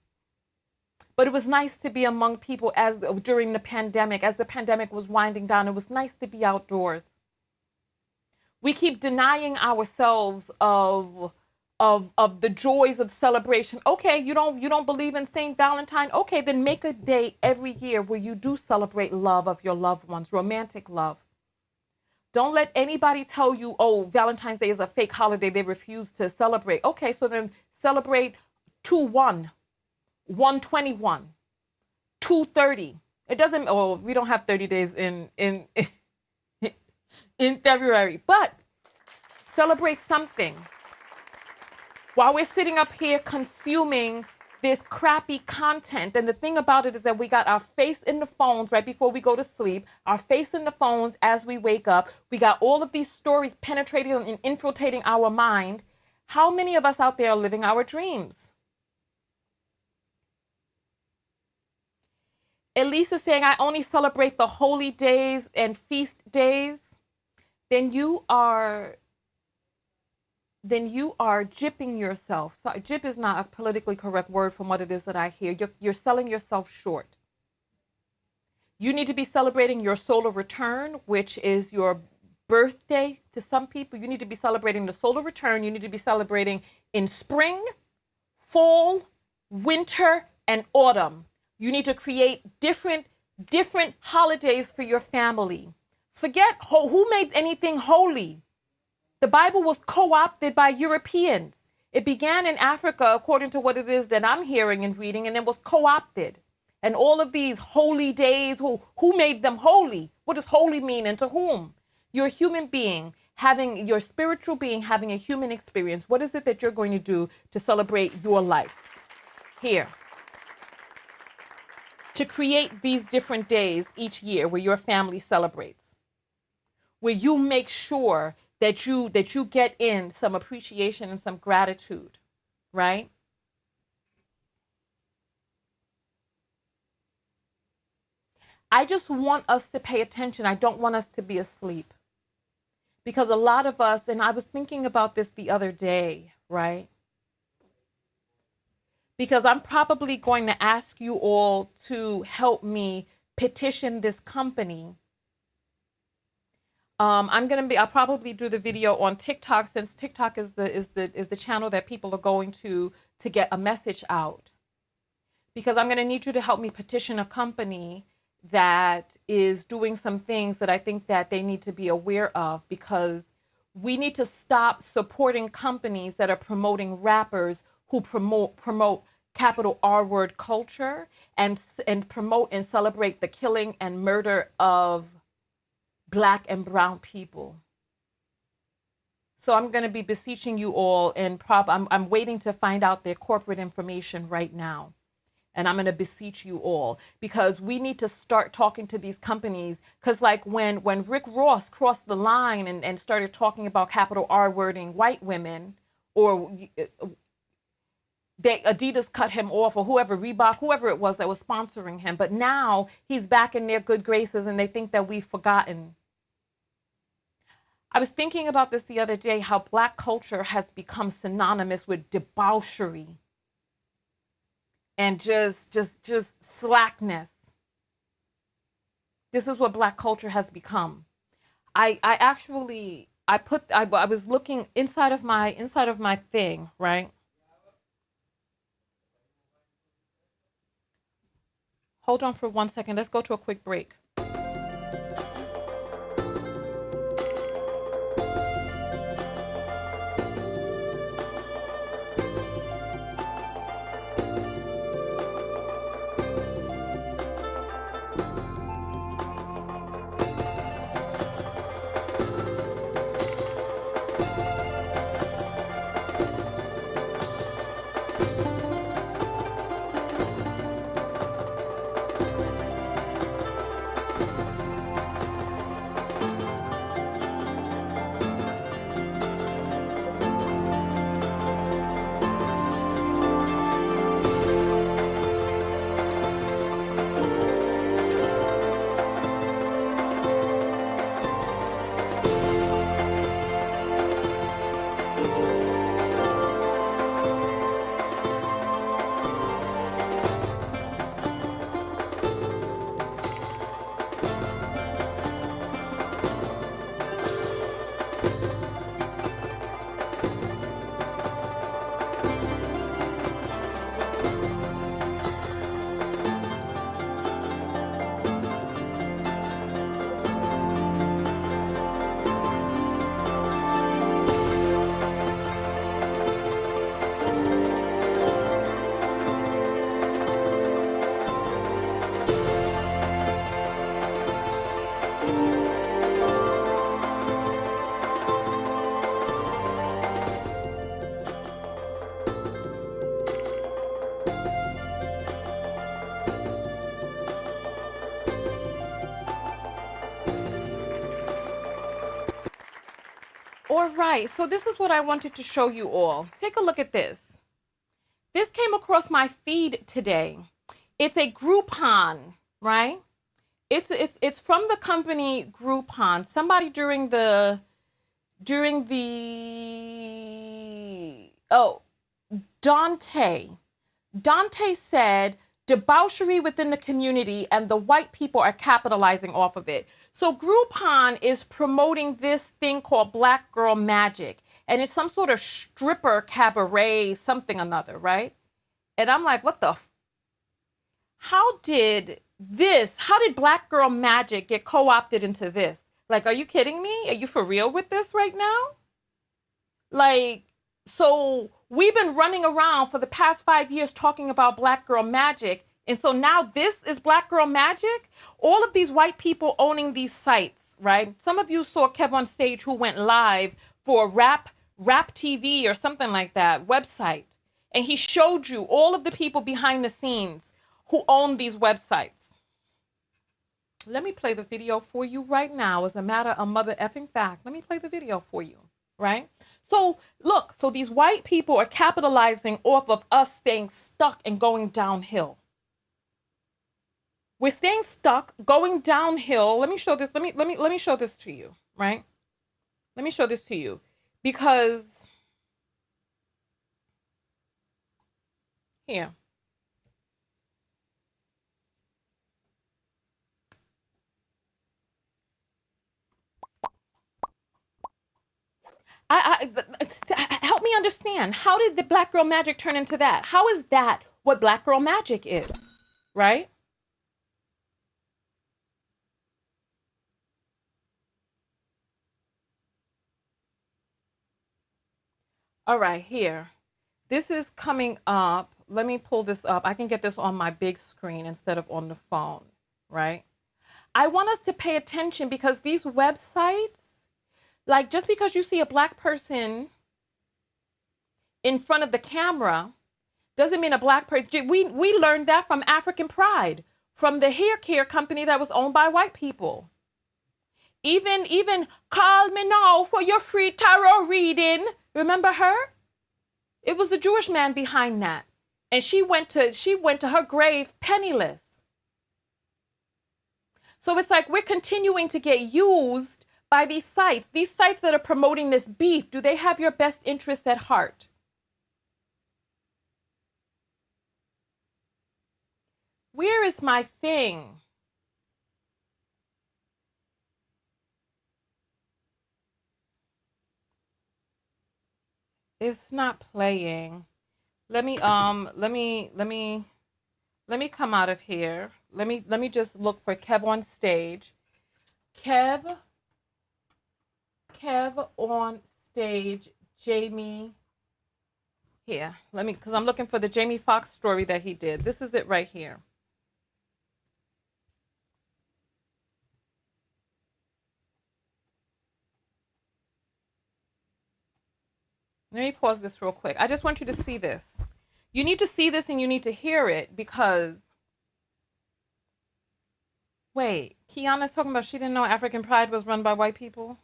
But it was nice to be among people during the pandemic, as the pandemic was winding down. It was nice to be outdoors. We keep denying ourselves of the joys of celebration. Okay, you don't believe in Saint Valentine? Okay, then make a day every year where you do celebrate love of your loved ones, romantic love. Don't let anybody tell you, oh, Valentine's Day is a fake holiday. They refuse to celebrate. Okay, so then celebrate 2/1, 1/21, 2/30. It doesn't. Oh, we don't have 30 days in February, but celebrate something. While we're sitting up here consuming this crappy content, and the thing about it is that we got our face in the phones right before we go to sleep, our face in the phones as we wake up. We got all of these stories penetrating and infiltrating our mind. How many of us out there are living our dreams? Elise is saying, I only celebrate the holy days and feast days. Then you are gypping yourself. So gyp is not a politically correct word from what it is that I hear. You're selling yourself short. You need to be celebrating your solar return, which is your birthday to some people. You need to be celebrating the solar return. You need to be celebrating in spring, fall, winter, and autumn. You need to create different holidays for your family. Forget who made anything holy. The Bible was co-opted by Europeans. It began in Africa, according to what it is that I'm hearing and reading, and it was co-opted. And all of these holy days, who made them holy? What does holy mean, and to whom? You're a human being, your spiritual being having a human experience. What is it that you're going to do to celebrate your life? Here. To create these different days each year where your family celebrates. Where you make sure that you get in some appreciation and some gratitude, right? I just want us to pay attention. I don't want us to be asleep. Because a lot of us, and I was thinking about this the other day, right? Because I'm probably going to ask you all to help me petition this company. I'll probably do the video on TikTok, since TikTok is the channel that people are going to get a message out. Because I'm going to need you to help me petition a company that is doing some things that I think that they need to be aware of, because we need to stop supporting companies that are promoting rappers who promote capital R word culture and promote and celebrate the killing and murder of Black and brown people. So I'm going to be beseeching you all, and I'm waiting to find out their corporate information right now. And I'm going to beseech you all, because we need to start talking to these companies. Because like when Rick Ross crossed the line and started talking about capital R wording white women, or Adidas cut him off, or whoever, Reebok, whoever it was that was sponsoring him. But now he's back in their good graces and they think that we've forgotten. I was thinking about this the other day, how Black culture has become synonymous with debauchery and just slackness. This is what Black culture has become. I was looking inside of my thing, right? Hold on for 1 second. Let's go to a quick break. All right, so this is what I wanted to show you all. Take a look at this. This came across my feed today. It's a Groupon, right? It's from the company Groupon. Somebody during the Dante said debauchery within the community and the white people are capitalizing off of it. So Groupon is promoting this thing called Black Girl Magic, and it's some sort of stripper cabaret, something another, right? And I'm like, what the? How did Black Girl Magic get co-opted into this? Like, are you kidding me? Are you for real with this right now? Like, so we've been running around for the past 5 years talking about Black Girl Magic. And so now this is Black Girl Magic? All of these white people owning these sites, right? Some of you saw Kev on stage who went live for Rap TV or something like that website. And he showed you all of the people behind the scenes who own these websites. Let me play the video for you right now. As a matter of mother effing fact, let me play the video for you, right? So look, so these white people are capitalizing off of us staying stuck and going downhill. We're staying stuck, going downhill. Let me show this. Let me show this to you, right? Let me show this to you, because here. Help me understand. How did the Black Girl Magic turn into that? How is that what Black Girl Magic is, right? All right, here. This is coming up. Let me pull this up. I can get this on my big screen instead of on the phone, right? I want us to pay attention, because these websites, Like, just because you see a black person in front of the camera doesn't mean a black person. We learned that from African Pride, from the hair care company that was owned by white people. Even call me now for your free tarot reading. Remember her? It was the Jewish man behind that. And she went to her grave penniless. So it's like we're continuing to get used by these sites that are promoting this beef. Do they have your best interests at heart? Where is my thing? It's not playing. Let me come out of here. Let me just look for Kev on stage. Kev on stage, Jamie. Here, because I'm looking for the Jamie Foxx story that he did. This is it right here. Let me pause this real quick. I just want you to see this. You need to see this and you need to hear it because, wait, Kiana's talking about she didn't know African Pride was run by white people?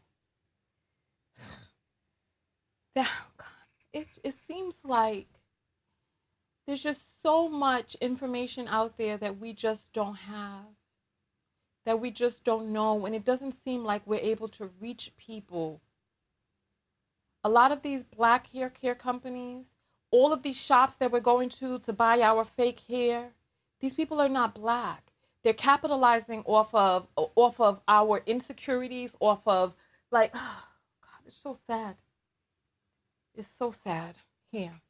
It seems like there's just so much information out there that we just don't have, that we just don't know, and it doesn't seem like we're able to reach people. A lot of these black hair care companies, all of these shops that we're going to buy our fake hair, these people are not black. They're capitalizing off of our insecurities, off of, like, oh, God, it's so sad. It's so sad. Here.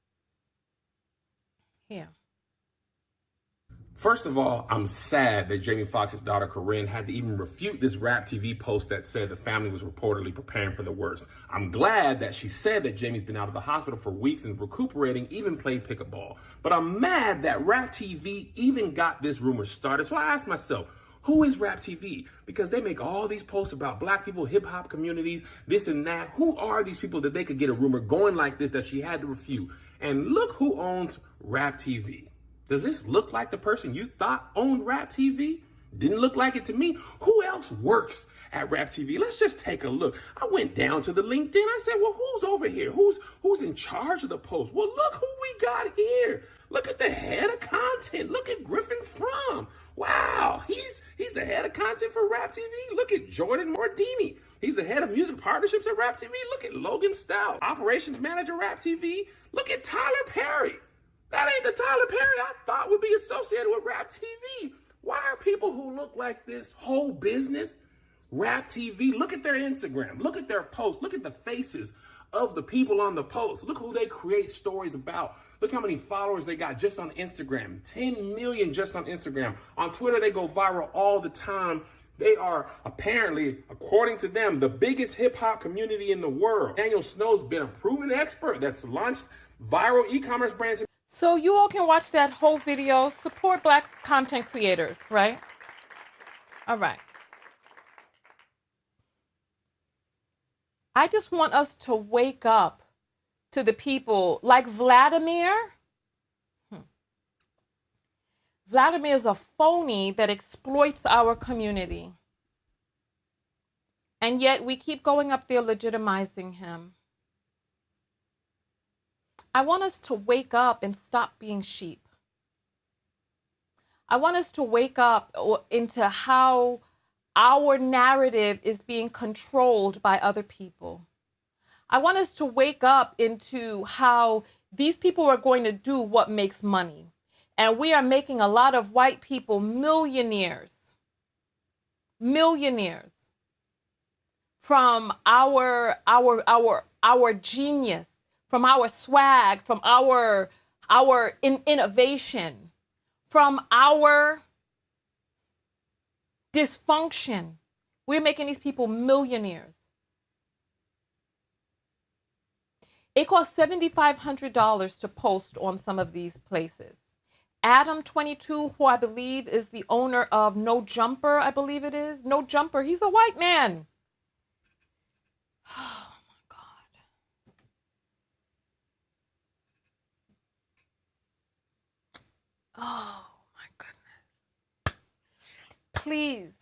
First of all, I'm sad that Jamie Foxx's daughter Corinne had to even refute this Rap TV post that said the family was reportedly preparing for the worst. I'm glad that she said that Jamie's been out of the hospital for weeks and recuperating, even played pickup ball. But I'm mad that Rap TV even got this rumor started. So I asked myself, who is Rap TV? Because they make all these posts about black people, hip hop communities, this and that. Who are these people that they could get a rumor going like this that she had to refute? And look who owns Rap TV. Does this look like the person you thought owned Rap TV? Didn't look like it to me. Who else works at Rap TV? Let's just take a look. I went down to the LinkedIn. I said, well, who's over here? Who's in charge of the post? Well, look who we got here. Look at the head of content. Look at Griffin Fromm. Wow, he's the head of content for Rap TV. Look at Jordan Mordini. He's the head of music partnerships at Rap TV. Look at Logan Stout, operations manager Rap TV. Look at Tyler Perry. That ain't the Tyler Perry I thought would be associated with Rap TV. Why are people who look like this whole business Rap TV? Look at their Instagram. Look at their posts. Look at the faces of the people on the post. Look who they create stories about. Look how many followers they got just on Instagram. 10 million just on Instagram. On Twitter, they go viral all the time. They are apparently, according to them, the biggest hip hop community in the world. Daniel Snow's been a proven expert that's launched viral e-commerce brands. So you all can watch that whole video. Support black content creators, right? All right. I just want us to wake up to the people like Vladimir. Vladimir is a phony that exploits our community. And yet we keep going up there legitimizing him. I want us to wake up and stop being sheep. I want us to wake up into how our narrative is being controlled by other people. I want us to wake up into how these people are going to do what makes money. And we are making a lot of white people millionaires. Millionaires. From our genius, from our swag, from our innovation, from our dysfunction. We're making these people millionaires. It costs $7,500 to post on some of these places. Adam 22, who I believe is the owner of No Jumper, I believe it is. No Jumper, he's a white man. Oh my God. Oh my goodness. Please,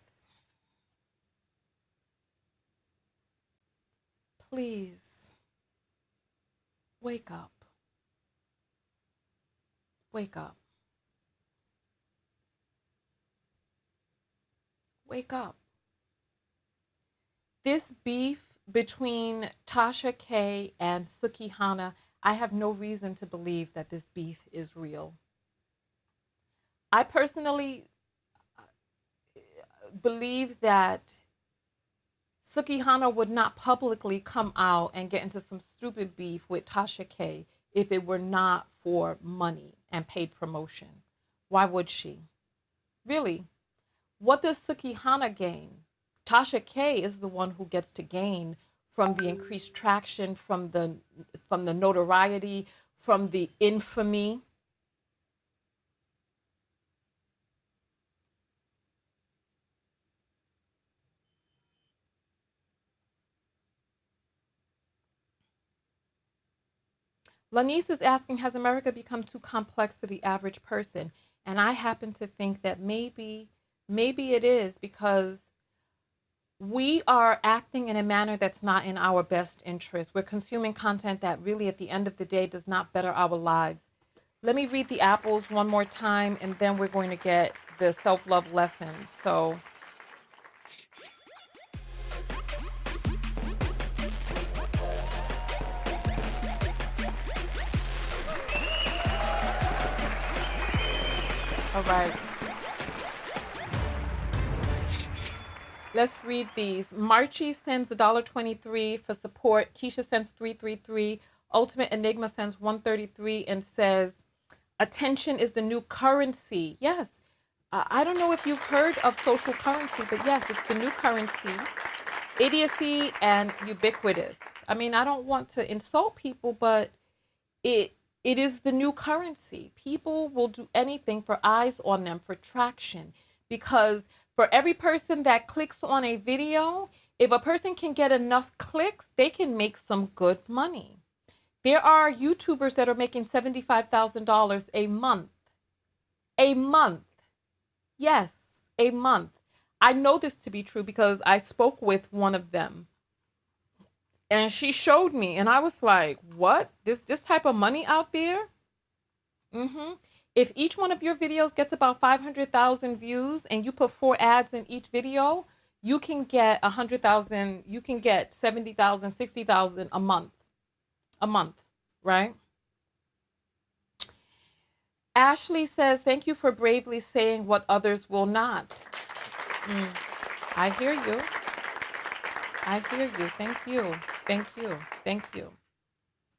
please wake up. Wake up. Wake up. This beef between Tasha K and Sukihana, I have no reason to believe that this beef is real. I personally believe that Sukihana would not publicly come out and get into some stupid beef with Tasha K if it were not for money and paid promotion. Why would she? Really? What does Sukihana gain? Tasha K is the one who gets to gain from the increased traction, from the notoriety, from the infamy. Lanice is asking, has America become too complex for the average person? And I happen to think that maybe it is, because we are acting in a manner that's not in our best interest. We're consuming content that really, at the end of the day, does not better our lives. Let me read the apples one more time, and then we're going to get the self-love lessons. So, all right. Let's read these. Marchie sends $1.23 for support. Keisha sends $333. Ultimate Enigma sends $133 and says, attention is the new currency. Yes. I don't know if you've heard of social currency, but yes, it's the new currency. Idiocy and ubiquitous. I mean, I don't want to insult people, but it is the new currency. People will do anything for eyes on them, for traction, because for every person that clicks on a video, if a person can get enough clicks, they can make some good money. There are YouTubers that are making $75,000 a month. A month. Yes, a month. I know this to be true because I spoke with one of them. And she showed me, and I was like, what? This type of money out there? Mm-hmm. If each one of your videos gets about 500,000 views and you put 4 ads in each video, you can get 100,000, you can get 70,000, 60,000 a month. A month, right? Ashley says, thank you for bravely saying what others will not. I hear you. I hear you. Thank you. Thank you. Thank you.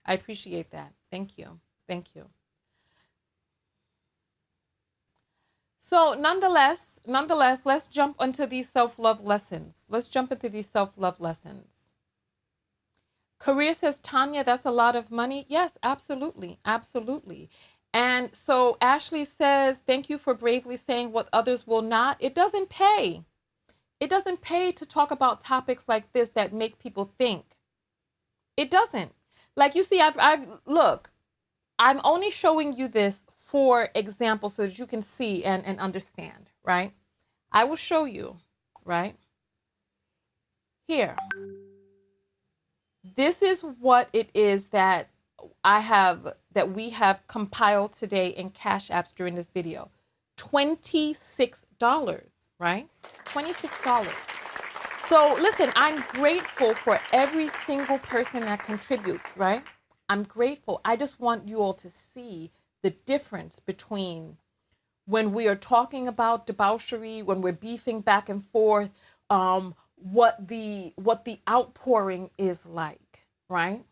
I appreciate that. Thank you. Thank you. So nonetheless, let's jump into these self-love lessons. Career says, Tonya, that's a lot of money. Yes, absolutely. Absolutely. And so Ashley says, thank you for bravely saying what others will not. It doesn't pay. It doesn't pay to talk about topics like this that make people think. It doesn't. Like, you see, look, I'm only showing you this for example so that you can see and understand, right? I will show you, right? Here. This is what it is that we have compiled today in Cash Apps during this video. $26, right? $26. So listen, I'm grateful for every single person that contributes, right? I'm grateful. I just want you all to see the difference between when we are talking about debauchery, when we're beefing back and forth, what the outpouring is like, right?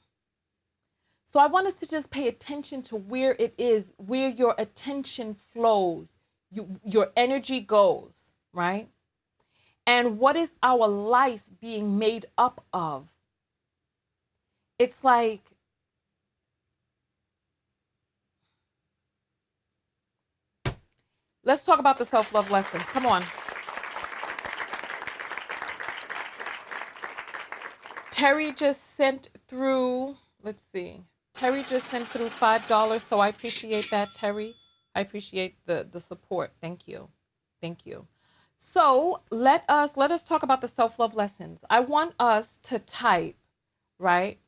So I want us to just pay attention to where it is, where your attention flows, your energy goes, right? And what is our life being made up of? It's like, let's talk about the self-love lessons. Come on. Terry just sent through, let's see. Terry just sent through $5, so I appreciate that, Terry. I appreciate the support. Thank you. Thank you. So let us talk about the self-love lessons. I want us to type, right?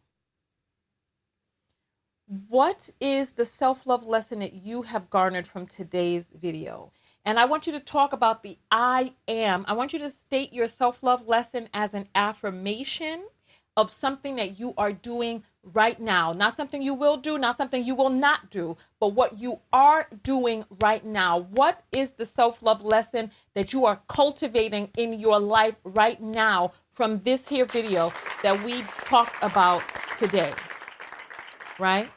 What is the self-love lesson that you have garnered from today's video? And I want you to talk about the I am. I want you to state your self-love lesson as an affirmation of something that you are doing right now. Not something you will do, not something you will not do, but what you are doing right now. What is the self-love lesson that you are cultivating in your life right now from this here video that we talked about today, right?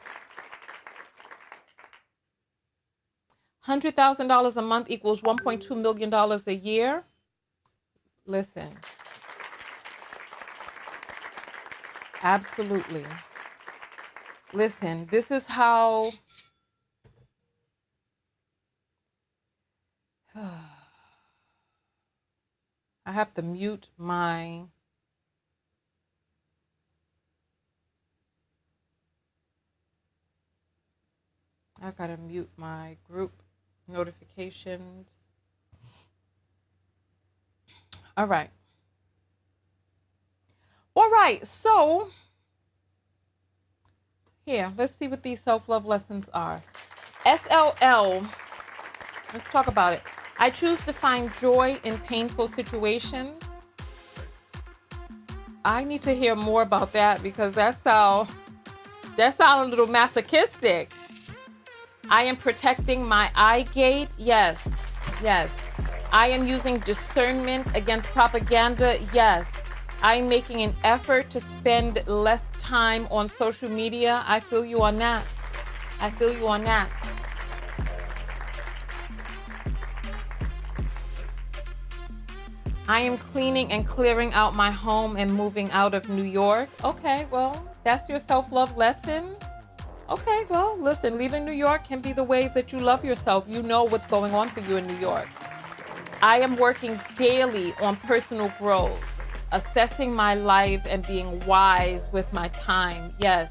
$100,000 a month equals $1.2 million a year. Listen. Absolutely. Listen, this is how I have to mute my I gotta mute my group notifications. All right. All right, so here, let's see what these self-love lessons are. SLL, let's talk about it. I choose to find joy in painful situations. I need to hear more about that because that sounds a little masochistic. I am protecting my eye gate. Yes, yes. I am using discernment against propaganda. Yes. I'm making an effort to spend less time on social media. I feel you on that. I feel you on that. I am cleaning and clearing out my home and moving out of New York. Okay, well, that's your self-love lesson. Okay, well, listen, leaving New York can be the way that you love yourself. You know what's going on for you in New York. I am working daily on personal growth, assessing my life and being wise with my time. Yes.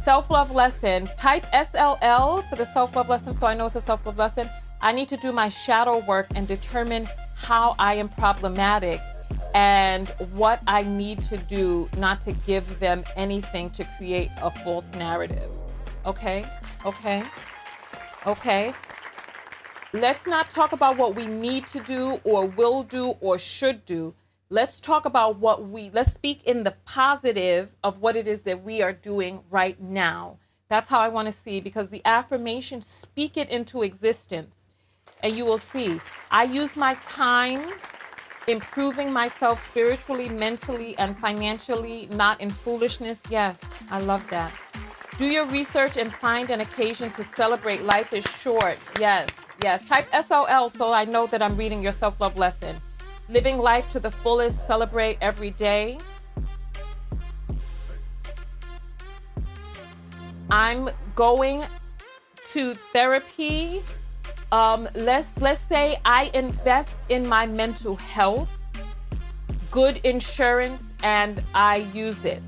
Self-love lesson. Type SLL for the self-love lesson so I know it's a self-love lesson. I need to do my shadow work and determine how I am problematic and what I need to do not to give them anything to create a false narrative. Okay? Okay? Okay? Let's not talk about what we need to do or will do or should do. Let's talk about let's speak in the positive of what it is that we are doing right now. That's how I want to see, because the affirmation, speak it into existence and you will see. I use my time improving myself spiritually, mentally, and financially, not in foolishness. Yes, I love that. Do your research and find an occasion to celebrate. Life is short. Yes, yes. Type SOL so I know that I'm reading your self-love lesson. Living life to the fullest, celebrate every day. I'm going to therapy. Let's say I invest in my mental health, good insurance, and I use it.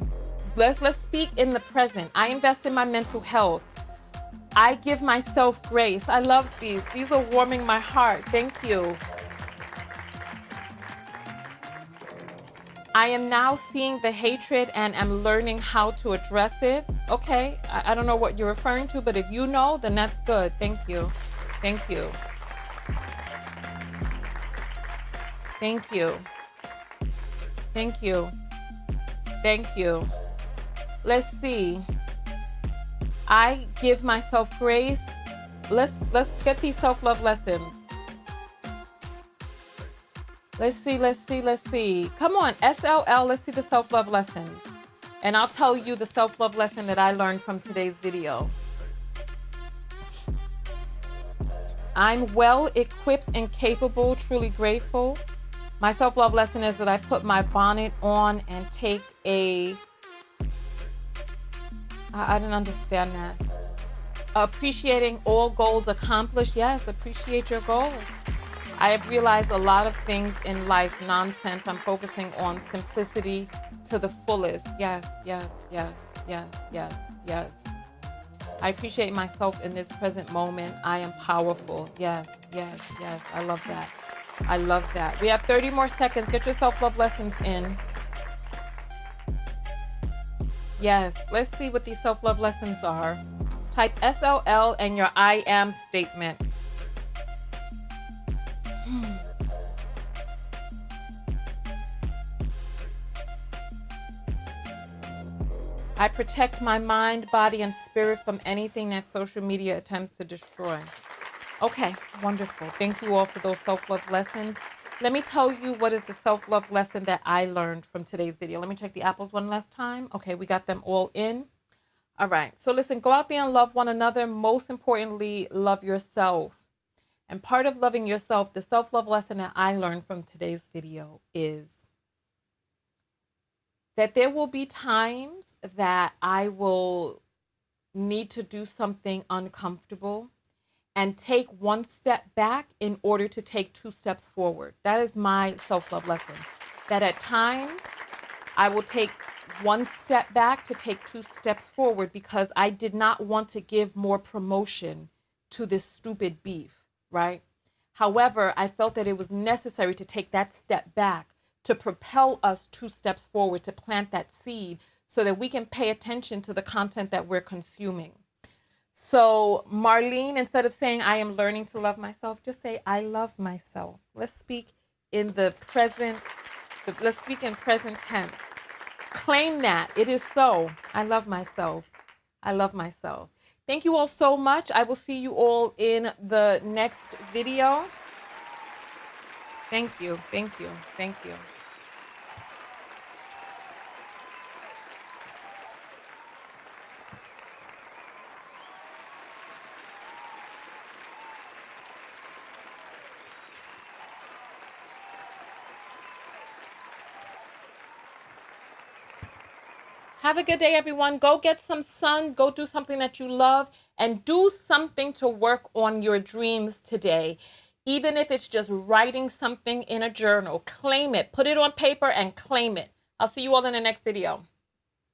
Let's speak in the present. I invest in my mental health. I give myself grace. I love these. These are warming my heart. Thank you. I am now seeing the hatred and am learning how to address it. Okay, I don't know what you're referring to, but if you know, then that's good. Thank you. Thank you. Thank you. Thank you. Thank you. Let's see. I give myself grace. Let's get these self-love lessons. Let's see. Come on, SLL, let's see the self-love lessons. And I'll tell you the self-love lesson that I learned from today's video. I'm well equipped and capable, truly grateful. My self-love lesson is that I put my bonnet on and take I didn't understand that. Appreciating all goals accomplished. Yes, appreciate your goals. I have realized a lot of things in life, nonsense. I'm focusing on simplicity to the fullest. Yes, yes, yes, yes, yes, yes. I appreciate myself in this present moment. I am powerful. Yes, yes, yes. I love that. I love that. We have 30 more seconds. Get your self-love lessons in. Yes, let's see what these self-love lessons are. Type SLL and your I am statement. I protect my mind, body, and spirit from anything that social media attempts to destroy. Okay, wonderful. Thank you all for those self-love lessons. Let me tell you what is the self-love lesson that I learned from today's video. Let me check the apples one last time. Okay, we got them all in. All right, so listen, go out there and love one another. Most importantly, love yourself. And part of loving yourself, the self-love lesson that I learned from today's video is that there will be times that I will need to do something uncomfortable and take one step back in order to take two steps forward. That is my self-love lesson. That at times I will take one step back to take two steps forward because I did not want to give more promotion to this stupid beef, right? However, I felt that it was necessary to take that step back to propel us two steps forward, to plant that seed so that we can pay attention to the content that we're consuming. So Marlene, instead of saying I am learning to love myself, just say I love myself. Let's speak in the present. Let's speak in present tense. Claim that. It is so. I love myself. I love myself. Thank you all so much. I will see you all in the next video. Thank you. Thank you. Thank you. Have a good day, everyone. Go get some sun. Go do something that you love and do something to work on your dreams today. Even if it's just writing something in a journal, claim it. Put it on paper and claim it. I'll see you all in the next video.